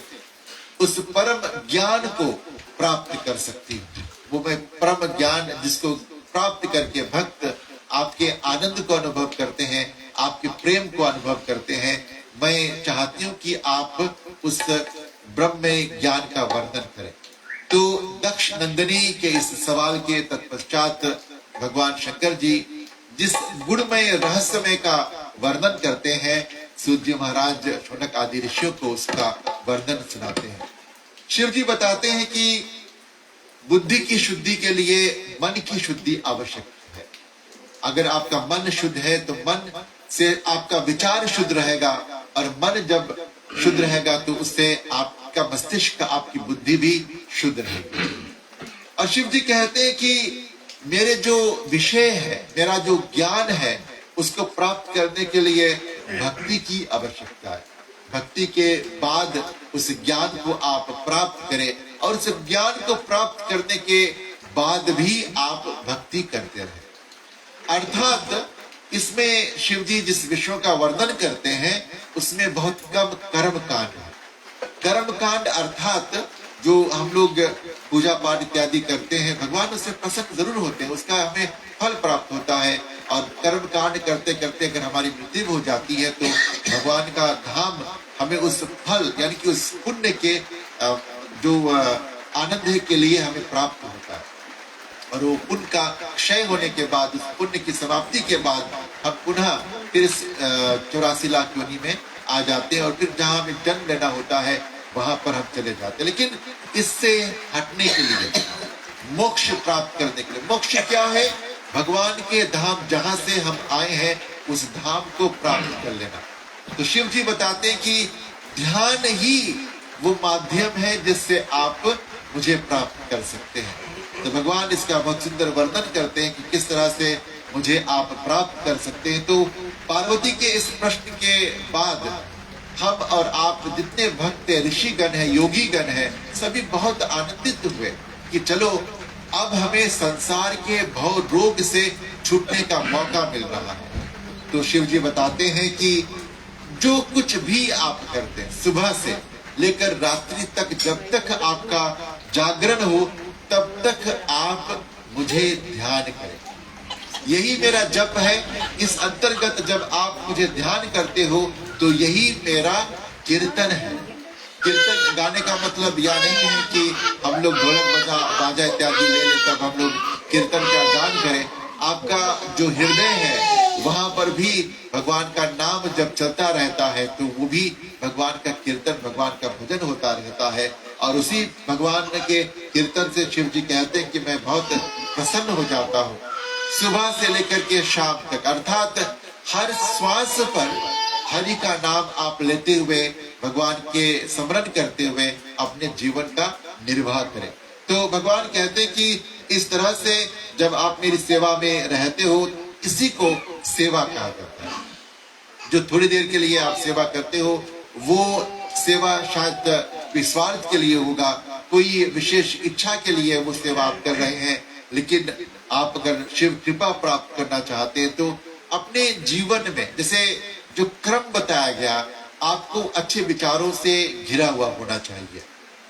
उस परम ज्ञान को प्राप्त कर सकती हूँ। वो मैं परम ज्ञान जिसको प्राप्त करके भक्त आपके आनंद को अनुभव करते हैं, आपके प्रेम को अनुभव करते हैं। मैं चाहती हूँ कि आप उस ब्रह्म ज्ञान का वर्णन करें। तो दक्ष नंदिनी के इस सवाल के तत्पश्चात भगवान शंकर जी जिस गुणमय रहस्यमय का वर्णन करते हैं, सूर्य महाराज, शौनक आदि ऋषियों को उसका वर्णन सुनाते हैं। शिव जी बताते हैं कि बुद्धि की शुद्धि के लिए मन की शुद्धि आवश्यक है। अगर आपका मन शुद्ध है तो मन से आपका विचार शुद्ध रहेगा, और मन जब शुद्ध रहेगा तो उससे आपका मस्तिष्क, आपकी बुद्धि भी शुद्ध रहेगी। और शिव जी कहते हैं कि मेरे जो विषय है, मेरा जो ज्ञान है, उसको प्राप्त करने के लिए भक्ति की आवश्यकता है। भक्ति के बाद उस ज्ञान को आप प्राप्त करें, और उस ज्ञान को प्राप्त करने के बाद भी आप भक्ति करते रहें। अर्थात इसमें शिव जी जिस विषयों का वर्णन करते हैं उसमें बहुत कम कर्म कांड है। कर्म कांड अर्थात जो हम लोग पूजा पाठ इत्यादि करते हैं, भगवान उससे प्रसन्न जरूर होते हैं, उसका हमें फल प्राप्त होता है। और कर्म कांड करते करते अगर हमारी मृत्यु हो जाती है तो भगवान का धाम हमें उस फल यानी कि उस पुण्य के जो आनंद के लिए हमें प्राप्त होता है। और वो पुण्य का क्षय होने के बाद, उस पुण्य की समाप्ति के बाद हम पुनः फिर 84 लाख योनि में आ जाते हैं, और फिर जहाँ हमें जन्म लेना होता है वहां पर हम चले जाते हैं। लेकिन इससे हटने के लिए, मोक्ष प्राप्त करने के लिए, मोक्ष क्या है? भगवान के धाम जहां से हम आए हैं उस धाम को प्राप्त कर लेना। तो शिव जी बताते हैं कि ध्यान ही वो माध्यम है जिससे आप मुझे प्राप्त कर सकते हैं। तो भगवान इसका बहुत सुंदर वर्णन करते हैं कि किस तरह से मुझे आप प्राप्त कर सकते हैं। तो पार्वती के इस प्रश्न के बाद हम और आप जितने भक्त ऋषिगण हैं, योगी गण हैं, सभी बहुत आनंदित हुए कि चलो अब हमें संसार के भव रोग से छूटने का मौका मिल रहा है। तो शिव जी बताते हैं कि जो कुछ भी आप करते हैं, सुबह से लेकर रात्रि तक, जब तक आपका जागरण हो तब तक आप मुझे ध्यान करें। यही मेरा जप है। इस अंतर्गत जब आप मुझे ध्यान करते हो तो यही मेरा कीर्तन है। कीर्तन गाने का मतलब यह नहीं है कि हम लोग ढोलक बाजा इत्यादि ले लें तब हम लोग कीर्तन का गान करें। आपका जो हृदय है वहां पर भी भगवान का नाम जब चलता रहता है तो वो भी भगवान का कीर्तन, भगवान का भजन होता रहता है। और उसी भगवान के कीर्तन से शिव जी कहते हैं कि मैं बहुत प्रसन्न हो जाता हूँ सुबह से लेकर के शाम तक। अर्थात हर श्वास पर हरि का नाम आप लेते हुए, भगवान के स्मरण करते हुए अपने जीवन का निर्वाह करें। तो भगवान कहते हैं कि इस तरह से जब आप मेरी सेवा में रहते हो, इसी को सेवा कहा जाता है। जो थोड़ी देर के लिए आप सेवा करते हो वो सेवा शायद स्वार्थ के लिए होगा, कोई विशेष इच्छा के लिए वो सेवा आप कर रहे हैं। लेकिन आप अगर शिव कृपा प्राप्त करना चाहते हैं तो अपने जीवन में जैसे जो क्रम बताया गया, आपको अच्छे विचारों से घिरा हुआ होना चाहिए,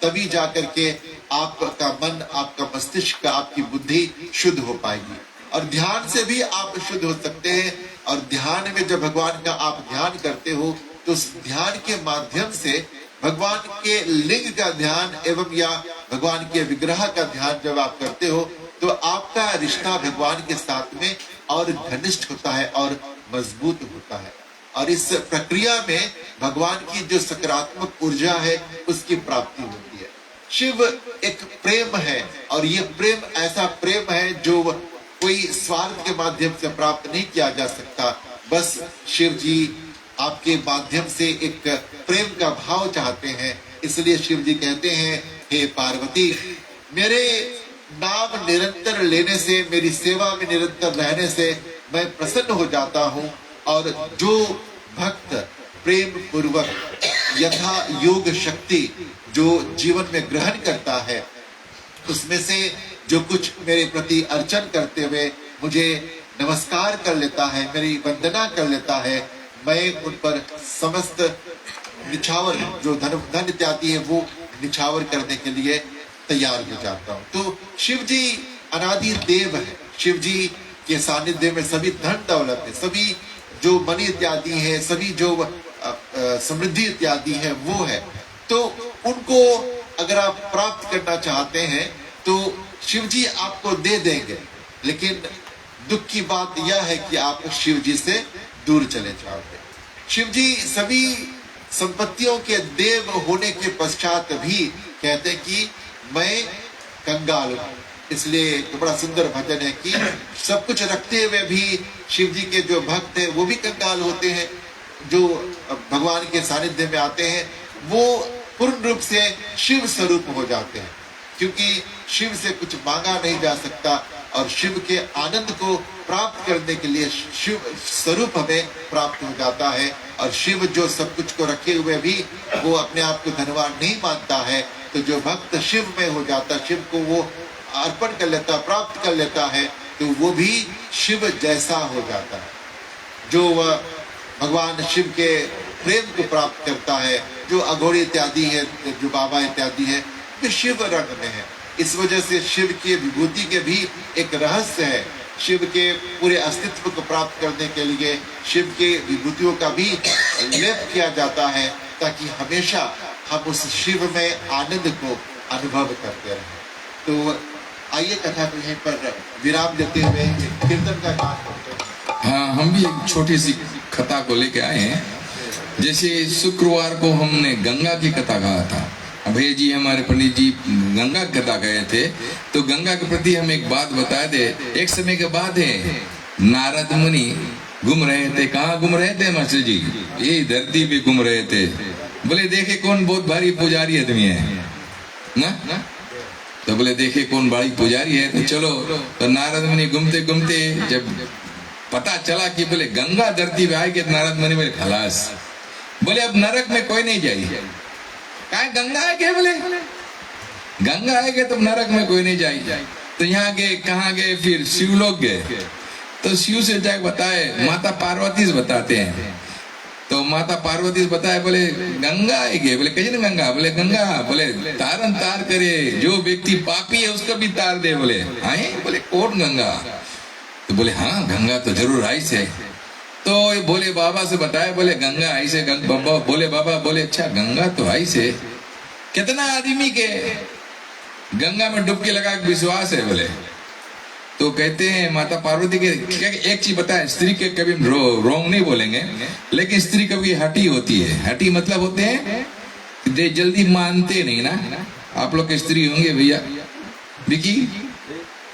तभी जाकर के आपका मन, आपका मस्तिष्क, आपकी बुद्धि शुद्ध हो पाएगी। और ध्यान से भी आप शुद्ध हो सकते हैं। और ध्यान में जब भगवान का आप ध्यान करते हो तो उस ध्यान के माध्यम से भगवान के लिंग का ध्यान एवं या भगवान के विग्रह का ध्यान जब आप करते हो तो आपका रिश्ता भगवान के साथ में और घनिष्ठ होता है और मजबूत होता है। और इस प्रक्रिया में भगवान की जो सकारात्मक ऊर्जा है उसकी प्राप्ति होती है। शिव एक प्रेम है और ये प्रेम ऐसा प्रेम है जो कोई स्वार्थ के माध्यम से प्राप्त नहीं किया जा सकता। बस शिव जी आपके माध्यम से एक प्रेम का भाव चाहते हैं, इसलिए शिव जी कहते हैं, हे पार्वती, मेरे नाम निरंतर लेने से, मेरी सेवा में निरंतर रहने से मैं प्रसन्न हो जाता हूँ। और जो भक्त प्रेम पूर्वक यथा योग शक्ति जो जीवन में ग्रहण करता है, उसमें से जो कुछ मेरे प्रति अर्चन करते हुए मुझे नमस्कार कर लेता है, मेरी वंदना कर लेता है, मैं उन पर समस्त निछावर जो धन इत्यादि है वो निछावर करने के लिए तैयार हो जाता हूँ। तो शिव जी अनादि देव है। शिव जी के सानिध्य में सभी धन दौलत है, सभी जो मणि इत्यादि है, सभी जो समृद्धि इत्यादि है वो है। तो उनको अगर आप प्राप्त करना चाहते हैं तो शिव जी आपको दे देंगे, लेकिन दुख की बात यह है कि आप शिव जी से दूर चले जाओगे। शिव जी सभी संपत्तियों के देव होने के पश्चात भी कहते हैं कि मैं कंगाल हूं। इसलिए तो बड़ा सुंदर भजन है कि सब कुछ रखते हुए भी शिव जी के जो भक्त हैं वो भी कंगाल होते हैं। जो भगवान के सानिध्य में आते हैं वो पूर्ण रूप से शिव स्वरूप हो जाते हैं, क्योंकि शिव से कुछ मांगा नहीं जा सकता और शिव के आनंद को प्राप्त करने के लिए शिव स्वरूप हमें प्राप्त हो जाता है। और शिव जो सब कुछ को रखे हुए भी वो अपने आप को धनवान नहीं मानता है, तो जो भक्त शिव में हो जाता, शिव को वो अर्पण कर लेता, प्राप्त कर लेता है, तो वो भी शिव जैसा हो जाता है। जो भगवान शिव के प्रेम को प्राप्त करता है, जो अघोरी इत्यादि है, जो बाबा इत्यादि है, वे शिव रंग में है। इस वजह से शिव की विभूति के भी एक रहस्य है। शिव के पूरे अस्तित्व को प्राप्त करने के लिए शिव के विभूतियों का भी लेप किया जाता है, ताकि हमेशा हम उस शिव में आनंद को अनुभव करते रहें। तो आइए कथा को यहीं पर विराम देते हुए कीर्तन का गान करते हैं। हाँ, हम भी एक छोटी सी कथा को लेके आए हैं। जैसे शुक्रवार को हमने गंगा की कथा कहा था, अभय जी हमारे पंडित जी गंगा की कथा गए थे, तो गंगा के प्रति हम एक बात बता दे। एक समय के बाद है, नारद मुनि घूम रहे थे। कहाँ घूम रहे थे मास्टर जी? यही धरती पे घूम रहे थे। बोले देखे कौन बहुत भारी पुजारी आदमी है ना, तो बोले देखे कौन बड़ी पुजारी है, तो चलो। तो नारद मुनि घूमते घूमते जब पता चला कि बोले गंगा धरती पे आएगी, तो नारद मुनि बोले खलास, बोले अब नरक में कोई नहीं जाए। कहा गंगा है क्या? बोले गंगा है क्या, तो नरक में कोई नहीं जाए। तो यहाँ गए, कहाँ गए? फिर शिव लोग गए, तो शिव से जाके बताए, माता पार्वती से बताते हैं। तो माता पार्वती से बताए, बोले गंगा आएगी। बोले कैसे गंगा? बोले गंगा बोले तारन तार करे, जो व्यक्ति पापी है उसको भी तार दे। बोले आए? बोले कौन गंगा? तो बोले हाँ गंगा तो जरूर आई से। तो बोले बाबा से बताया, बोले गंगा आई से। बाबा बोले, बाबा बोले अच्छा गंगा तो आई से। कितना आदमी के गंगा में डुबकी लगा के विश्वास है? बोले तो कहते हैं माता पार्वती के एक चीज बताए, स्त्री के कभी रोंग नहीं बोलेंगे, लेकिन स्त्री कभी हटी होती है। हटी मतलब होते हैं जल्दी मानते नहीं ना। आप लोग के स्त्री होंगे भैया, विकी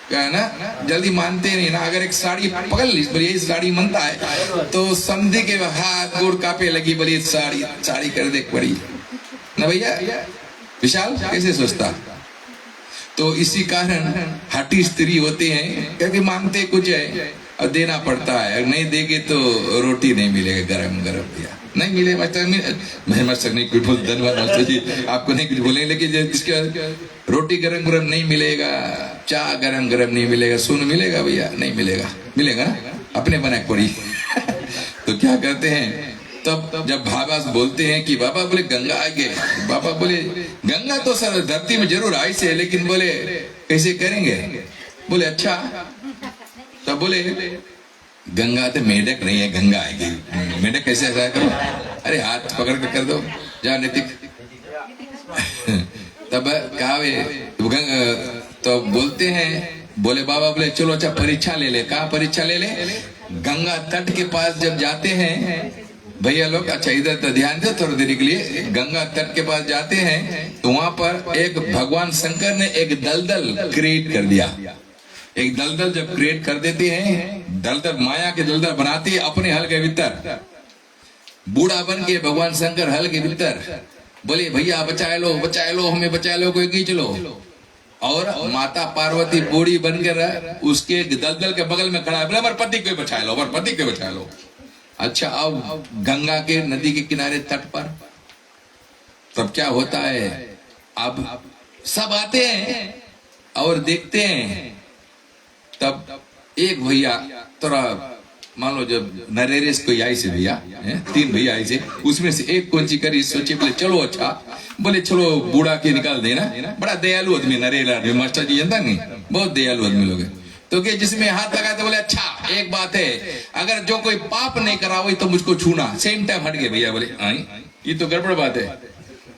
क्या ना, जल्दी मानते नहीं ना। अगर एक साड़ी पकड़ ली, बोलिए ये साड़ी मनता है, तो समझे के हाथ गोड़ कापे लगी, बोलिए साड़ी कर दे पड़ी ना भैया। विशाल कैसे सोचता? तो इसी कारण हठी स्त्री होते हैं, क्योंकि मांगते कुछ है और देना पड़ता है। नहीं देंगे तो रोटी नहीं मिलेगा गरम गरम भैया, नहीं मिले मास्टर नहीं कुछ बोल। धन्यवाद मास्टर जी, आपको नहीं कुछ बोलेंगे, लेकिन जिसके रोटी गरम गरम नहीं मिलेगा, चाय गरम गरम नहीं मिलेगा, सुन मिलेगा भैया? नहीं मिलेगा। मिलेगा ना, अपने बना पड़ी। तो क्या करते हैं, तब जब बाबा बोलते हैं कि बाबा बोले गंगा आ गए, बाबा बोले गंगा तो सर धरती में जरूर आई से, लेकिन बोले कैसे करेंगे? बोले अच्छा। तब बोले गंगा तो मेढक नहीं है, गंगा आएगी। मेढक कैसे ऐसा करो? अरे हाथ पकड़ कर दो, जा नैतिक। तब कहा तो बोलते हैं, बोले बाबा बोले चलो अच्छा परीक्षा ले ले। कहा परीक्षा ले ले? गंगा तट के पास जब जाते हैं, भैया लोग अच्छा इधर तो ध्यान दो थोड़ी देर के लिए। गंगा तट के पास जाते हैं तो वहां पर एक भगवान शंकर ने एक दलदल क्रिएट कर दिया। एक दलदल जब क्रिएट कर देते हैं, दलदल माया के दलदल बनाते हैं अपने हल के भीतर। बूढ़ा बन के भगवान शंकर हल के भीतर बोले भैया बचा लो हमें बचा लो, कोई खींच लो। और माता पार्वती बूढ़ी बनकर उसके दलदल के बगल में खड़ा है, बोले हमारे पति को बचा लो, हमारे पति को बचा लो। अच्छा अब गंगा के नदी के किनारे तट पर तब क्या होता है, अब सब आते हैं और देखते हैं। तब एक भैया थोड़ा मान लो जब नरेरेस कोई आई से भैया 3 भैया आई से, उसमें से एक कौन करी सोचे बोले चलो अच्छा, बोले चलो बूढ़ा के निकाल देना। बड़ा दयालु आदमी नरेला मास्टर जी जानता नहीं, बहुत दयालु आदमी लोग है। तो कि जिसमें हाथ लगाए तो बोले अच्छा एक बात है, अगर जो कोई पाप नहीं करा हुई तो मुझको छूना। सेम टाइम हट गए भैया, बोले ये तो गड़बड़ बात है।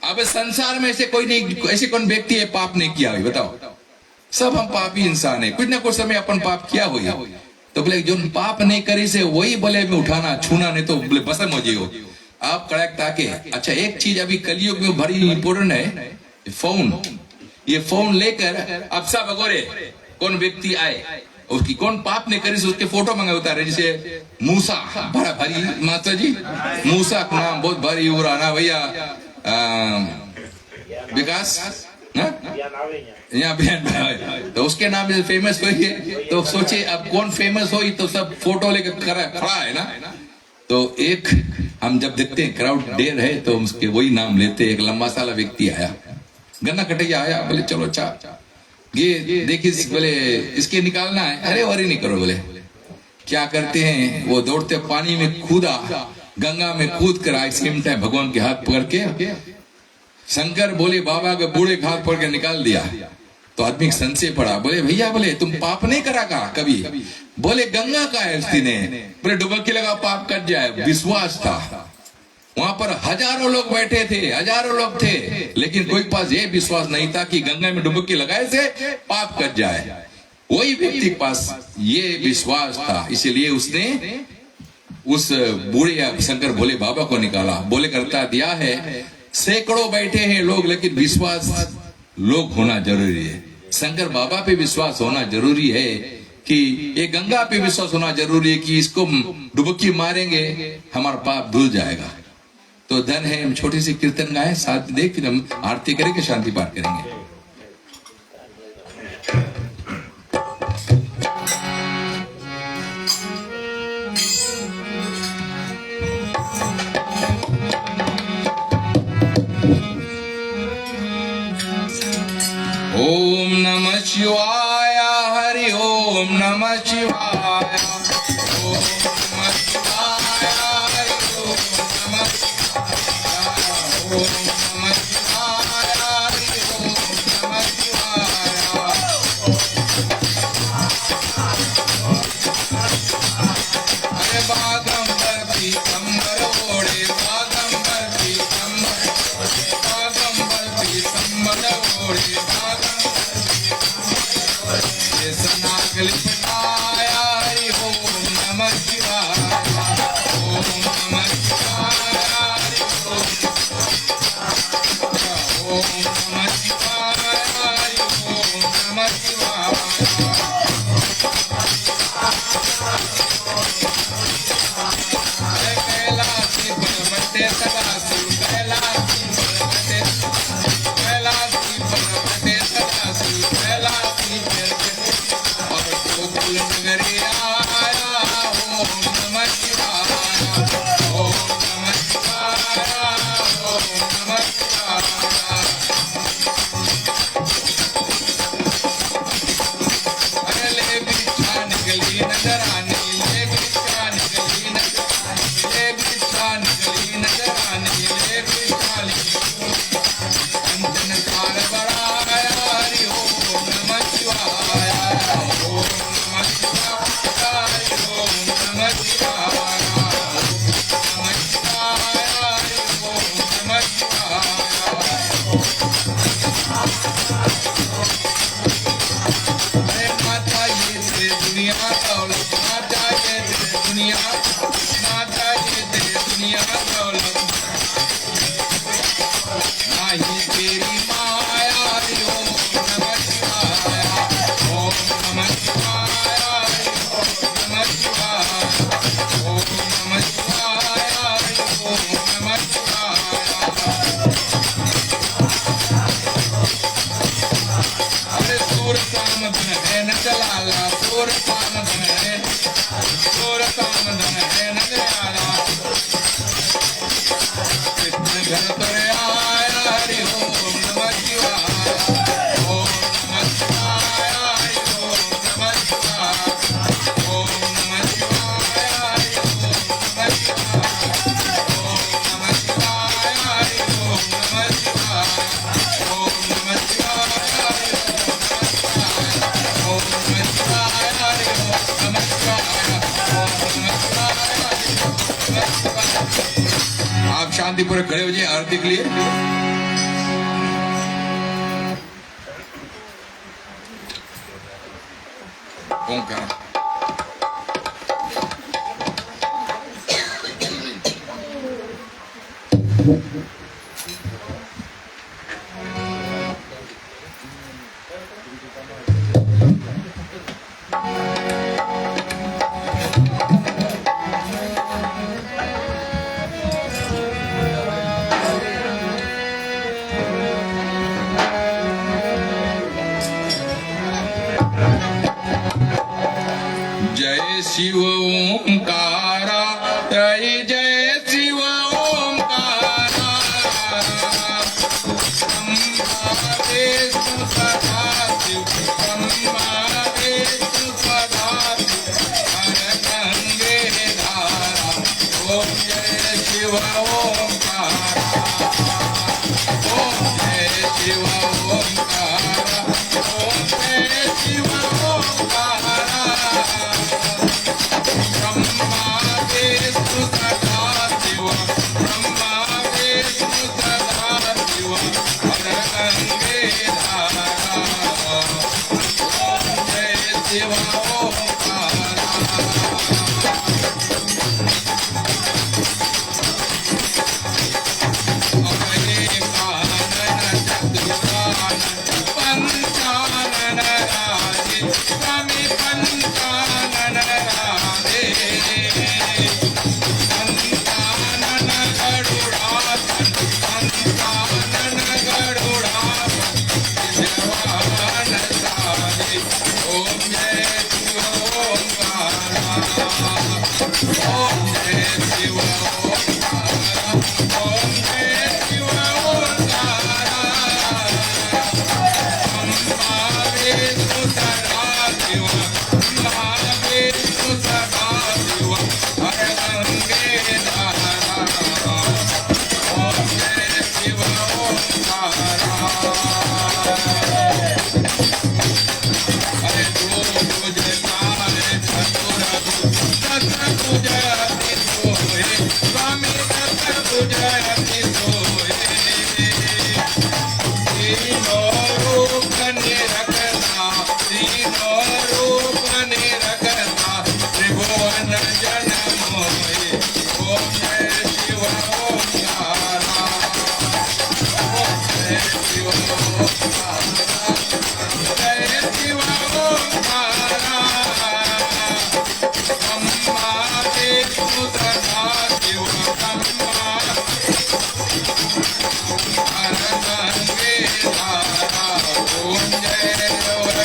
अब संसार में ऐसे कोई नहीं, ऐसे कौन व्यक्ति है पाप नहीं किया हुई बताओ? सब हम पापी इंसान है, कुछ ना कुछ समय अपन पाप किया हुई। तो बोले जो पाप नहीं करी से वही बोले में उठाना छूना, नहीं तो बोले बसम हो जाइयो। आप कड़क ताके अच्छा एक चीज अभी कलयुग में बड़ी इंपोर्टेंट है, फोन। ये फोन लेकर अब सब अगोरे कौन व्यक्ति आए उसकी कौन पाप नहीं करी से उसके फोटो मंगा उतारे। जैसे मूसा बड़ा भारी मास्टर जी, मूसा का नाम बहुत भारी हो रहा ना भैया। विकास यहाँ तो उसके नाम से फेमस हुई है। तो सोचे अब कौन फेमस हुई तो सब फोटो लेकर खड़ा है ना। तो एक हम जब देखते हैं क्राउड ढेर है तो उसके वही नाम लेते। एक लंबा साला व्यक्ति आया, गन्ना कटैया आया, बोले चलो अच्छा ये देखिए, बोले इसके निकालना है। अरे वरी नहीं करो, बोले क्या करते हैं वो दौड़ते पानी में कूदा, गंगा में कूद कर आए, सेम टाइम भगवान के हाथ पकड़ के शंकर बोले बाबा के बूढ़े के हाथ पकड़ के निकाल दिया। तो आदमी संशय पड़ा, बोले भैया बोले तुम पाप नहीं करा का कभी? बोले गंगा का है उसने, बोले डुबकी लगा पाप कट जाए। विश्वास था, वहां पर हजारों लोग बैठे थे, हजारों लोग थे, लेकिन कोई के पास ये विश्वास नहीं था कि गंगा में डुबकी लगाए से पाप कट जाए। वही व्यक्ति के पास ये विश्वास था, इसीलिए उसने उस बूढ़े शंकर भोले बाबा को निकाला। बोले करता दिया है सैकड़ों बैठे हैं लोग, लेकिन विश्वास लोग होना जरूरी है। शंकर बाबा पे विश्वास होना जरूरी है, कि ये गंगा पे विश्वास होना जरूरी है कि इसको डुबकी मारेंगे हमारा पाप धुल जाएगा। तो धन है हम छोटी सी कीर्तन गाए, साथ देख फिर हम आरती करेंगे, शांति पाठ करेंगे। ओम नमः शिवाय, हरि ओम नमः शिवाय, ओम नमः शिवाय, हरि ओम नमः शिवाय, ओम नमः शिवाय, हरि ओम नमः शिवाय। अरे बागंबर पीतंबर ओढ़े, बागंबर पीतंबर, बागंबर पीतंबर ओढ़े, सनागल पटाया, हरि ओम नमः शिवाय, ओम नमः शिवाय, हरि ओम नमः शिवाय, हरि ओम नमः शिवाय। शांतिपूर्वक खड़े हो जाइए आरती के लिए। ओंकार। जय शिव ओंकारा, जय जय शिव ओंकारा। ब्रह्मा विष्णु सदाशिव, ब्रह्मा विष्णु सदाशिव, हर गंगे धारा। ओम जय शिव ओंकारा, ओम जय शिव ओंकारा, ओम जय शिव ओंकारा। ब्रह्मा विष्णु सदाशिव, ब्रह्मा विष्णु सदाशिव, हर गंगे धारा। ओम जय शिव ओंकारा। अभय कानन चतुरानन पंचानन राजे, स्वामी पंचानन राधे। पंचानन गरुड़ासन, पंचानन गरुड़ासन, विद्यवान साधे। ओम जय शिव ओंकारा, ओम जय शिव ओंकारा, ओम जय शिव ओंकारा। ब्रह्मा विष्णु सदाशिव, ब्रह्मा विष्णु सदाशिव, हर गंगे धारा। ओम जय शिव ओंकारा। अरे दो भुजकारे चतुर्भुज अति सोहे, स्वामी चतुर्भुज अति सोहे। तीनों रूप निरखता, तीनों रूप निरखता, त्रिभुवन जन मोहे। ओम जय शिव ओंकारा, ओम जय शिव ओंकारा, जय शिव ओंकारा। ब्रह्मा विष्णु सदाशिव, ब्रह्मा हर गंगे धारा। ओम जय ओंकारा।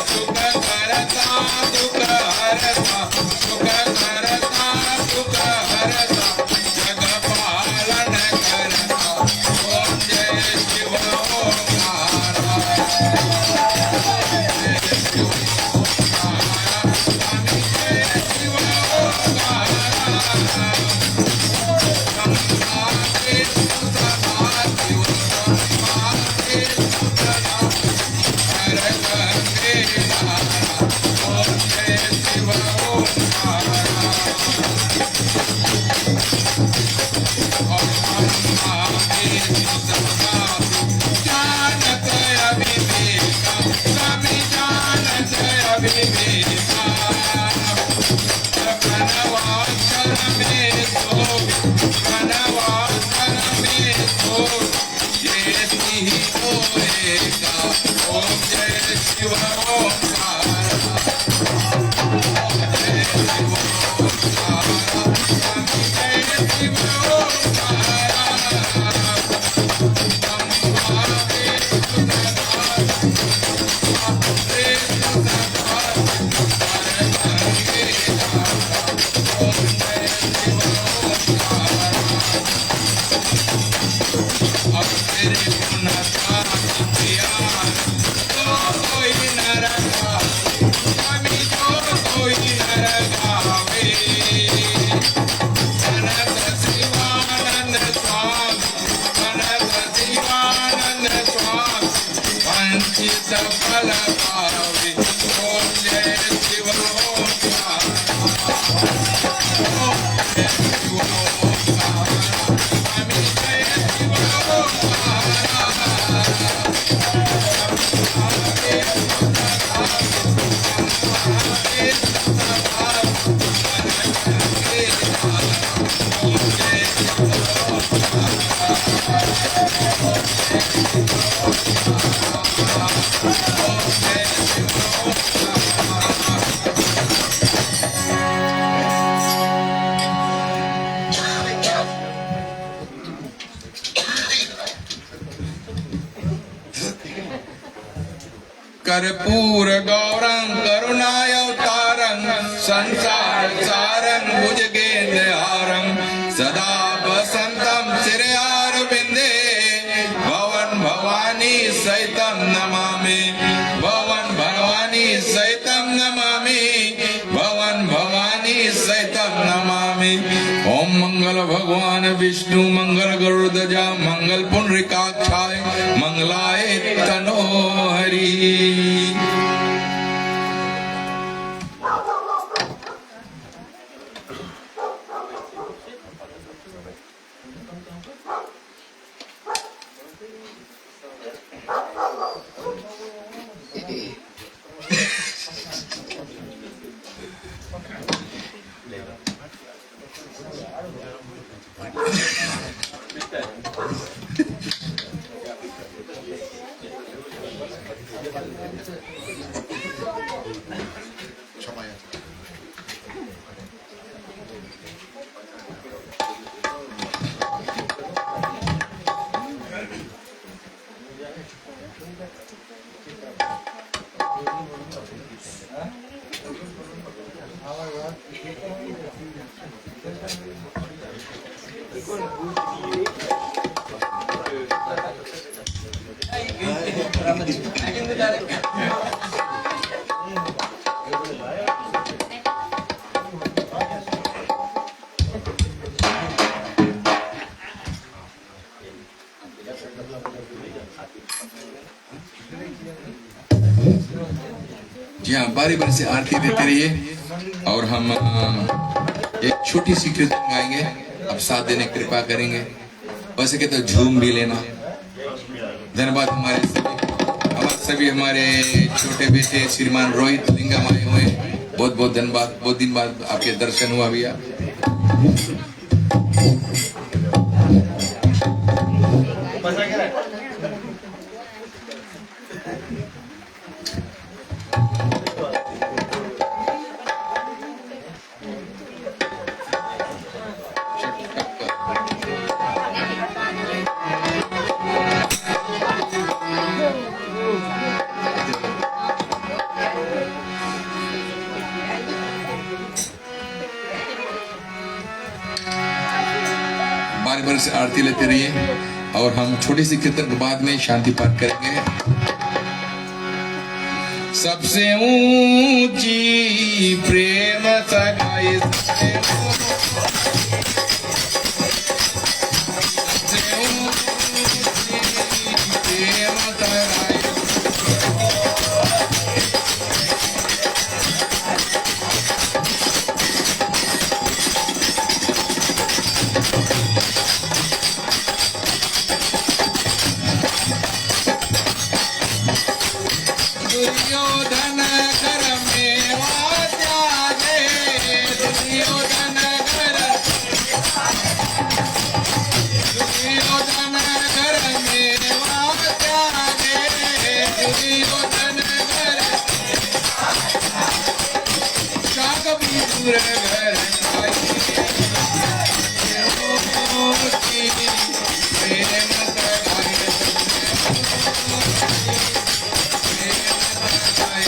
सुख करता दुख शिव ओंकार जय शिव ओंकार स्वामी जय शिव फल पावे ओम जय शिव ओंकार ओम जय शिव ओंकार स्वामी जय शिव कर्पूर गौरं करुणावतारं संसार सारं भुजगेन्द्रहारं सदा वसन्तं श्रेयारविन्दे भवन भवानी सहितं नमामि भवन भवानी सहितं नमामि भवन भवानी सहितं नमामि ओम मंगल भगवान विष्णु मंगल गरुड़ध्वजा मंगल पुंडरीकाक्षाय मंगलाय तनोहरि जी हाँ, बारी बारी से आरती देते रहिए और हम एक छोटी सी कीर्तन गाएंगे। अब साथ देने की कृपा करेंगे। वैसे के तो झूम भी लेना। धन्यवाद हमारे सभी हमारे छोटे बेटे श्रीमान रोहित लिंगम आए हुए, बहुत बहुत धन्यवाद। बहुत दिन बाद आपके दर्शन हुआ भैया। बारी बारी से आरती लेते रहिए और हम छोटी सी कीर्तन के बाद में शांति पाठ करेंगे। सबसे ऊंची प्रेम सगाई सबसे ऊंची प्रेम सगाई दुर्योधन घर में त्यागे दुर्योधन घर में त्यागे दुर्योधन घर दूर घर आई प्रेम सगाई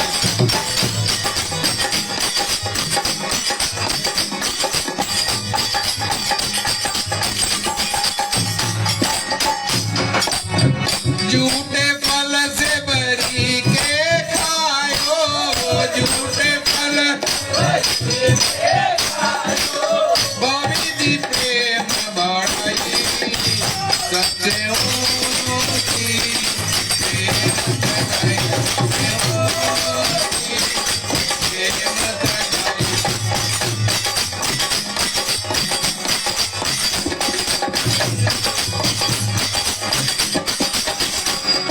झूठे फल से बरी के खायो झूठे फल भाभी दी प्रेम बढ़ाई सबसे ऊंची प्रेम सगाई प्रेम सगाई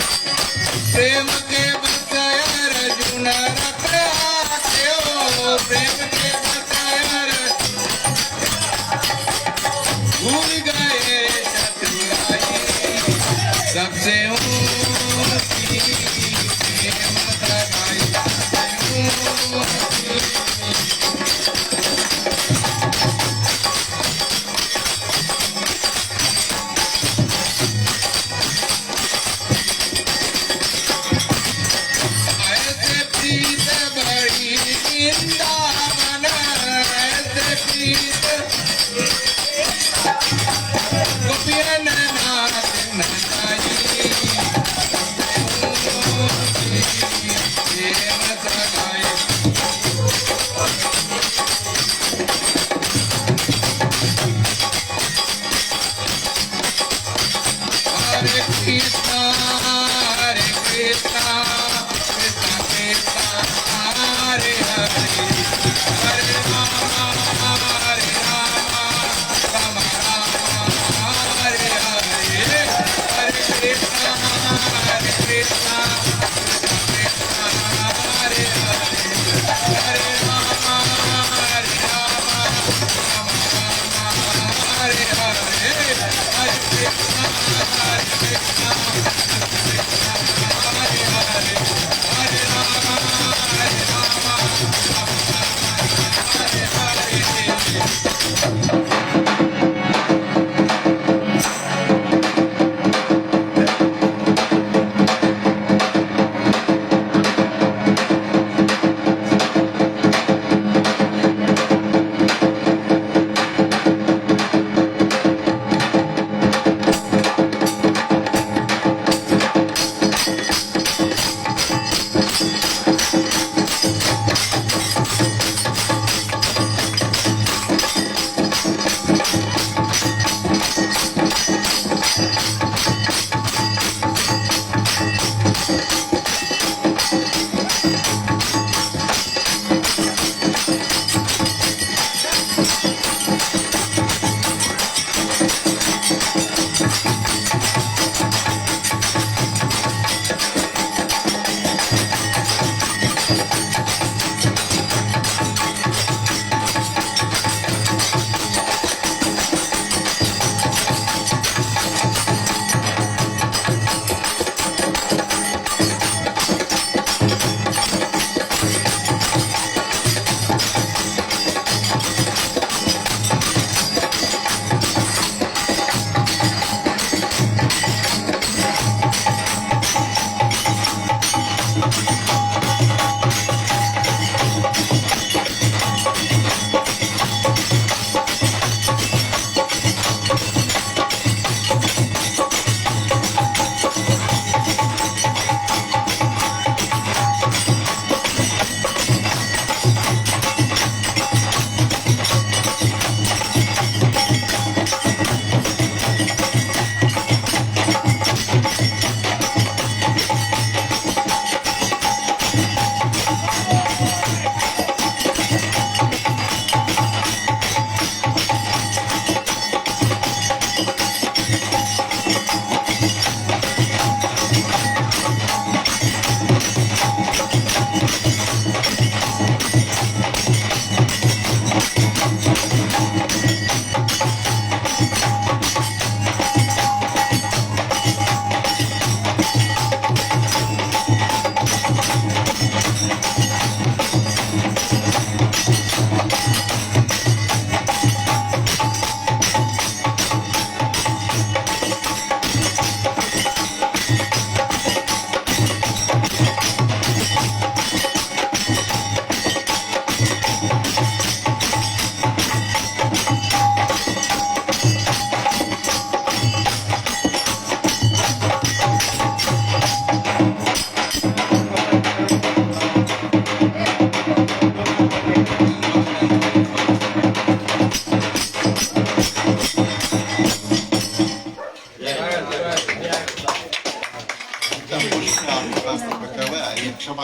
प्रेम के बसयर अर्जुन रखो प्रेम के बसयर भूल गए शत्रुराई सबसे ऊंची प्रेम सगाई ऐसे प्रीत बड़ी वृंदावन ऐसे प्रीत गोपियन नाच नचाई प्रेम सगाई हरे कृष्णा कृष्णा कृष्णा कृष्णा हरे हरे हरे राम राम राम हरे हरे हरे कृष्णा कृष्णा कृष्णा कृष्णा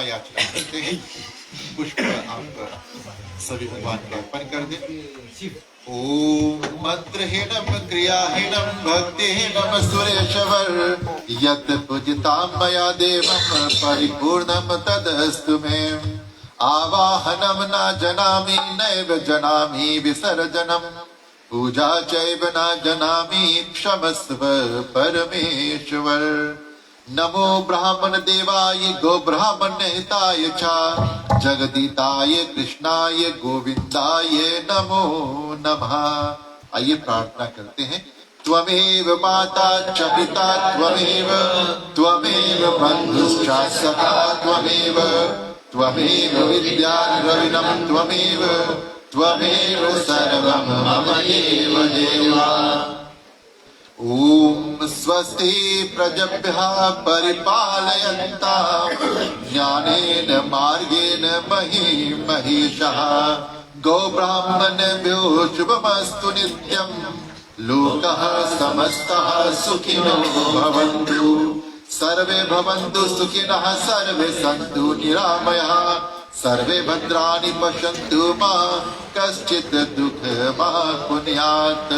क्षमा याचना करते हैं। पुष्प आप सभी भगवान को अर्पण कर दें। ओम मंत्रहीनम क्रियाहीनम भक्तिहीनम सुरेशवर यत् पूजितां मया देवं परिपूर्णं तदस्तु मे। आवाहनं न जनामि नैव जनामि विसर्जनं पूजा चैव न जनामि क्षमस्व परमेश्वर। नमो ब्राह्मण देवाय गो ब्राह्मण हिताय च जगदीताय कृष्णाय गोविंदाय नमो नमः। आइए प्रार्थना करते हैं। त्वमेव माता च पिता त्वमेव बन्धुश्च सखा त्वमेव विद्या द्रविणं त्वमेव सर्वं मम एव देवा। ओम स्वस्ति प्रजभ्यः परिपालयन्तां ज्ञानेन मार्गेण महिषः। गो ब्राह्मणेभ्यो शुभमस्तु नित्यं लोकः समस्तः सुखिनो भवन्तु। सर्वे भवन्तु सुखिनः सर्वे सन्तु निरामयाः सर्वे भद्राणि पश्यन्तु मा कश्चित् दुःखं पुण्यात्।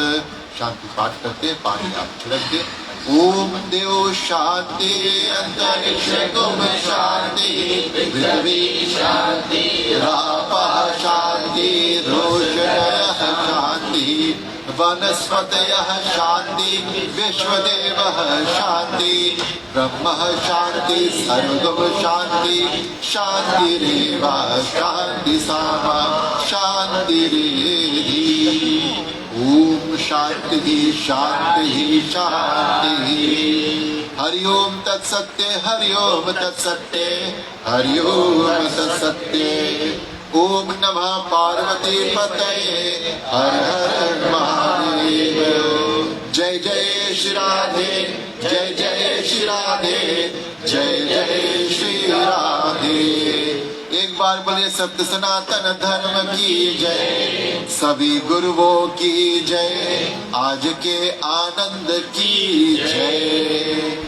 शांति पाठ करते हैं। पानी आप छिड़क दे। ओम देव शांति अंतरिक्ष तुम शांति पृथ्वी शांति रापः शांति रोषधयः शांति वनस्पतयः शांति विश्वदेवः शांति ब्रह्मः शांति सर्वगम शांति शांतिरेव शांति सामा शांतिरेधि। ओम शांति शांति शांति। हरि ओम तत्सत्य हरि ओम तत्सत्य हरि ओम तत्सत्य। ओम नमः पार्वती पतये हर हर महादेव। जय जय श्री राधे जय जय श्री राधे जय जय श्री राधे। एक बार बोले सत्य सनातन धर्म की जय। सभी गुरुओं की जय। आज के आनंद की जय।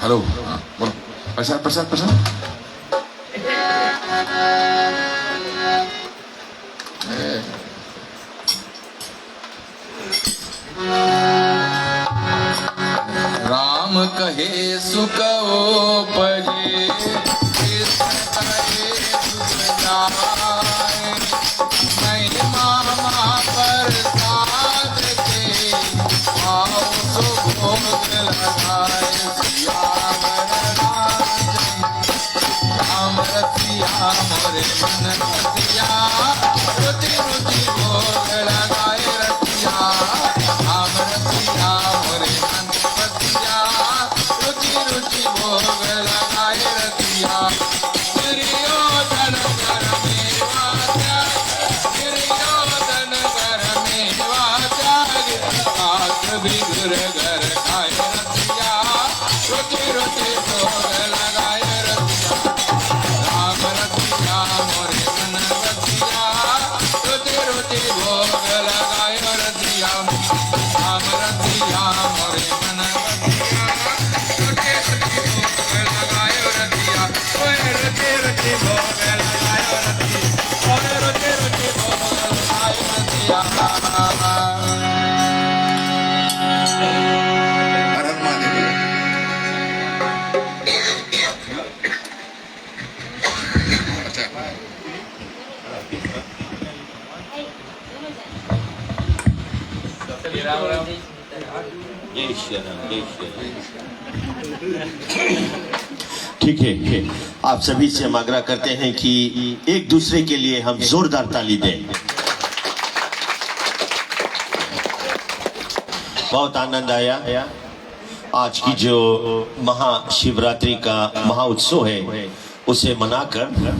हेलो बोलो प्रसाद प्रसाद प्रसाद। राम कहे सुख उपजे कृष्ण कहे सुख जाए। नहीं मामा प्रसाद के आओ सो भोग लगाए। रसिया मोरे मन रसिया रुचि रुचि भोग लगाए रसिया। राम रसिया मोरे मन रसिया रुचि रुचि भोग लगाए रसिया। दुर्योधन कर मेवा त्याग दुर्योधन कर मेवा त्याग शास्त्र भी गुर घर खाए रसिया रुचि रुचि भोग लगाए रसिया। राम रसिया मोरे मन रसिया रुचि रुचि भोग लगाए रसिया। राम रसिया मोरे मन रसिया रुचि रुचि भोग लगाए रसिया। रुचि रुचि भोग लगाए रसिया रुचि रुचि भोग लगाए रसिया। ठीक है, आप सभी से हम आग्रह करते हैं कि एक दूसरे के लिए हम जोरदार ताली दें। बहुत आनंद आया। आज की जो महाशिवरात्रि का महाउत्सव है उसे मनाकर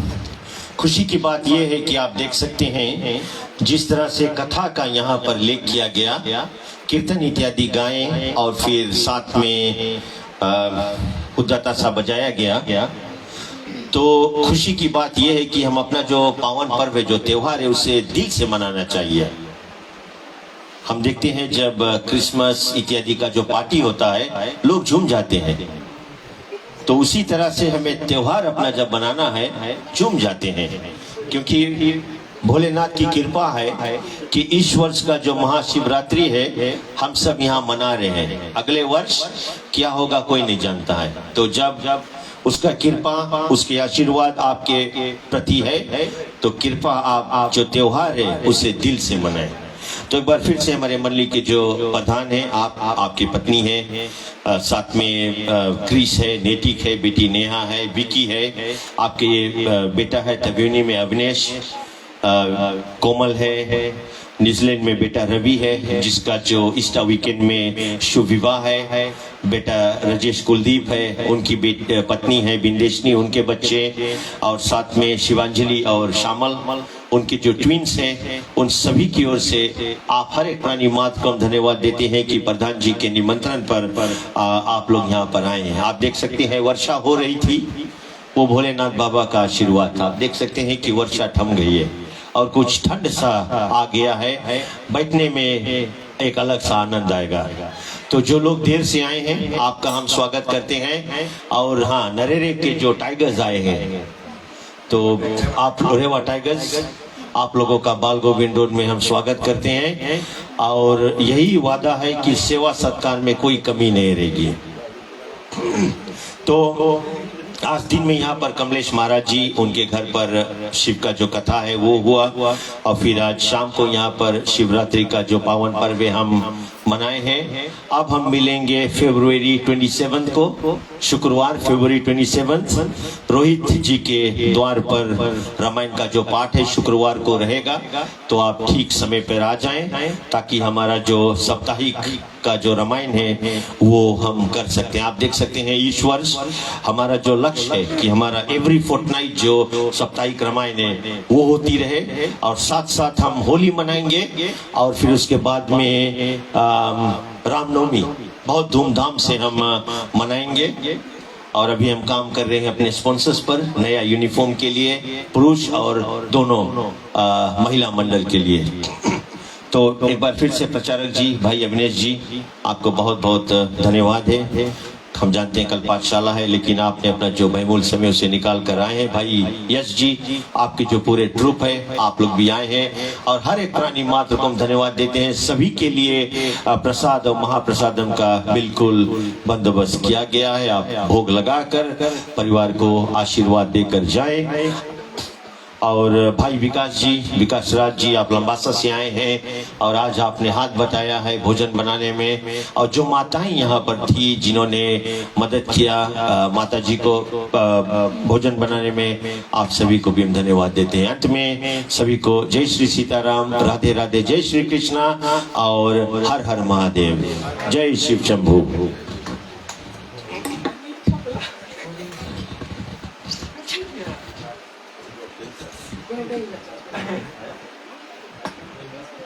खुशी की बात यह है कि आप देख सकते हैं जिस तरह से कथा का यहाँ पर लेख किया गया कीर्तन इत्यादि गाएं और फिर साथ में उद्दाता सा बजाया गया। तो खुशी की बात यह है कि हम अपना जो पावन पर्व है, जो त्योहार है, उसे दिल से मनाना चाहिए। हम देखते हैं जब क्रिसमस इत्यादि का जो पार्टी होता है लोग झूम जाते हैं, तो उसी तरह से हमें त्योहार अपना जब बनाना है झूम जाते हैं, क्योंकि भोलेनाथ की कृपा है कि इस वर्ष का जो महाशिवरात्रि है हम सब यहाँ मना रहे हैं। अगले वर्ष क्या होगा कोई नहीं जानता है, तो जब उसका कृपा, उसके आशीर्वाद आपके प्रति है, तो कृपा आप जो त्योहार है उसे दिल से मनाएं। तो एक बार फिर से हमारे मंडली के जो प्रधान हैं, आपकी पत्नी है, साथ में क्रिस है, नेटिक है, बेटी नेहा है, विकी है, आपके बेटा है तब्यूनी में अविनेश, कोमल है, न्यूजीलैंड में बेटा रवि है जिसका जो ईस्टर वीकेंड में शुभ विवाह है, बेटा राजेश कुलदीप है, उनकी पत्नी है बिंदेशनी, उनके बच्चे, और साथ में शिवांजलि और श्यामल, उनके जो ट्विंस हैं, उन सभी की ओर से आप हर एक प्राणी मात को हम धन्यवाद देते हैं कि प्रधान जी के निमंत्रण पर आप लोग यहाँ पर आए हैं। आप देख सकते हैं वर्षा हो रही थी, वो भोलेनाथ बाबा का आशीर्वाद था। आप देख सकते हैं कि वर्षा थम गई है और कुछ ठंड सा आ गया है, बैठने में एक अलग सा आनंद आएगा। तो जो लोग देर से आए हैं आपका हम स्वागत करते हैं। और हाँ, नरेरे के जो टाइगर्स आए हैं, तो आप रेवा टाइगर्स, आप लोगों का बाल गोविंद रोड में हम स्वागत करते हैं, और यही वादा है कि सेवा सत्कार में कोई कमी नहीं रहेगी। तो आज दिन में यहाँ पर कमलेश महाराज जी, उनके घर पर शिव का जो कथा है वो हुआ, और फिर आज शाम को यहाँ पर शिवरात्रि का जो पावन पर्व हम मनाए हैं। अब हम मिलेंगे फरवरी 27 को, शुक्रवार फरवरी 27 रोहित जी के द्वार पर रामायण का जो पाठ है शुक्रवार को रहेगा। तो आप ठीक समय पर आ जाएं ताकि हमारा जो साप्ताहिक का जो रामायण है वो हम कर सकते हैं। आप देख सकते हैं इस वर्ष हमारा जो लक्ष्य है कि हमारा एवरी फोर्टनाइट जो साप्ताहिक रामायण है वो होती रहे, और साथ साथ हम होली मनाएंगे, और फिर उसके बाद में रामनवमी बहुत धूमधाम से हम मनाएंगे। और अभी हम काम कर रहे हैं अपने स्पॉन्सर्स पर, नया यूनिफॉर्म के लिए पुरुष और दोनों महिला मंडल के लिए। तो एक बार फिर से प्रचारक जी भाई अविनेश जी, आपको बहुत बहुत धन्यवाद है। हम जानते हैं कल पाठशाला है, लेकिन आपने अपना जो बहुमूल्य समय उसे निकाल कर आए हैं। भाई यश जी, आपके जो पूरे ट्रुप है, आप लोग भी आए हैं, और हर एक प्राणी मात्र को हम धन्यवाद देते हैं। सभी के लिए प्रसाद और महाप्रसादम का बिल्कुल बंदोबस्त किया गया है। आप भोग लगाकर परिवार को आशीर्वाद देकर जाए। और भाई विकास जी, विकास राज जी, आप लंबासा से आए हैं और आज आपने हाथ बटाया है भोजन बनाने में। और जो माताएं यहाँ पर थी जिन्होंने मदद किया माता जी को भोजन बनाने में, आप सभी को भी हम धन्यवाद देते हैं। अंत में सभी को जय श्री सीताराम, राधे राधे, जय श्री कृष्णा और हर हर महादेव, जय शिव शंभू।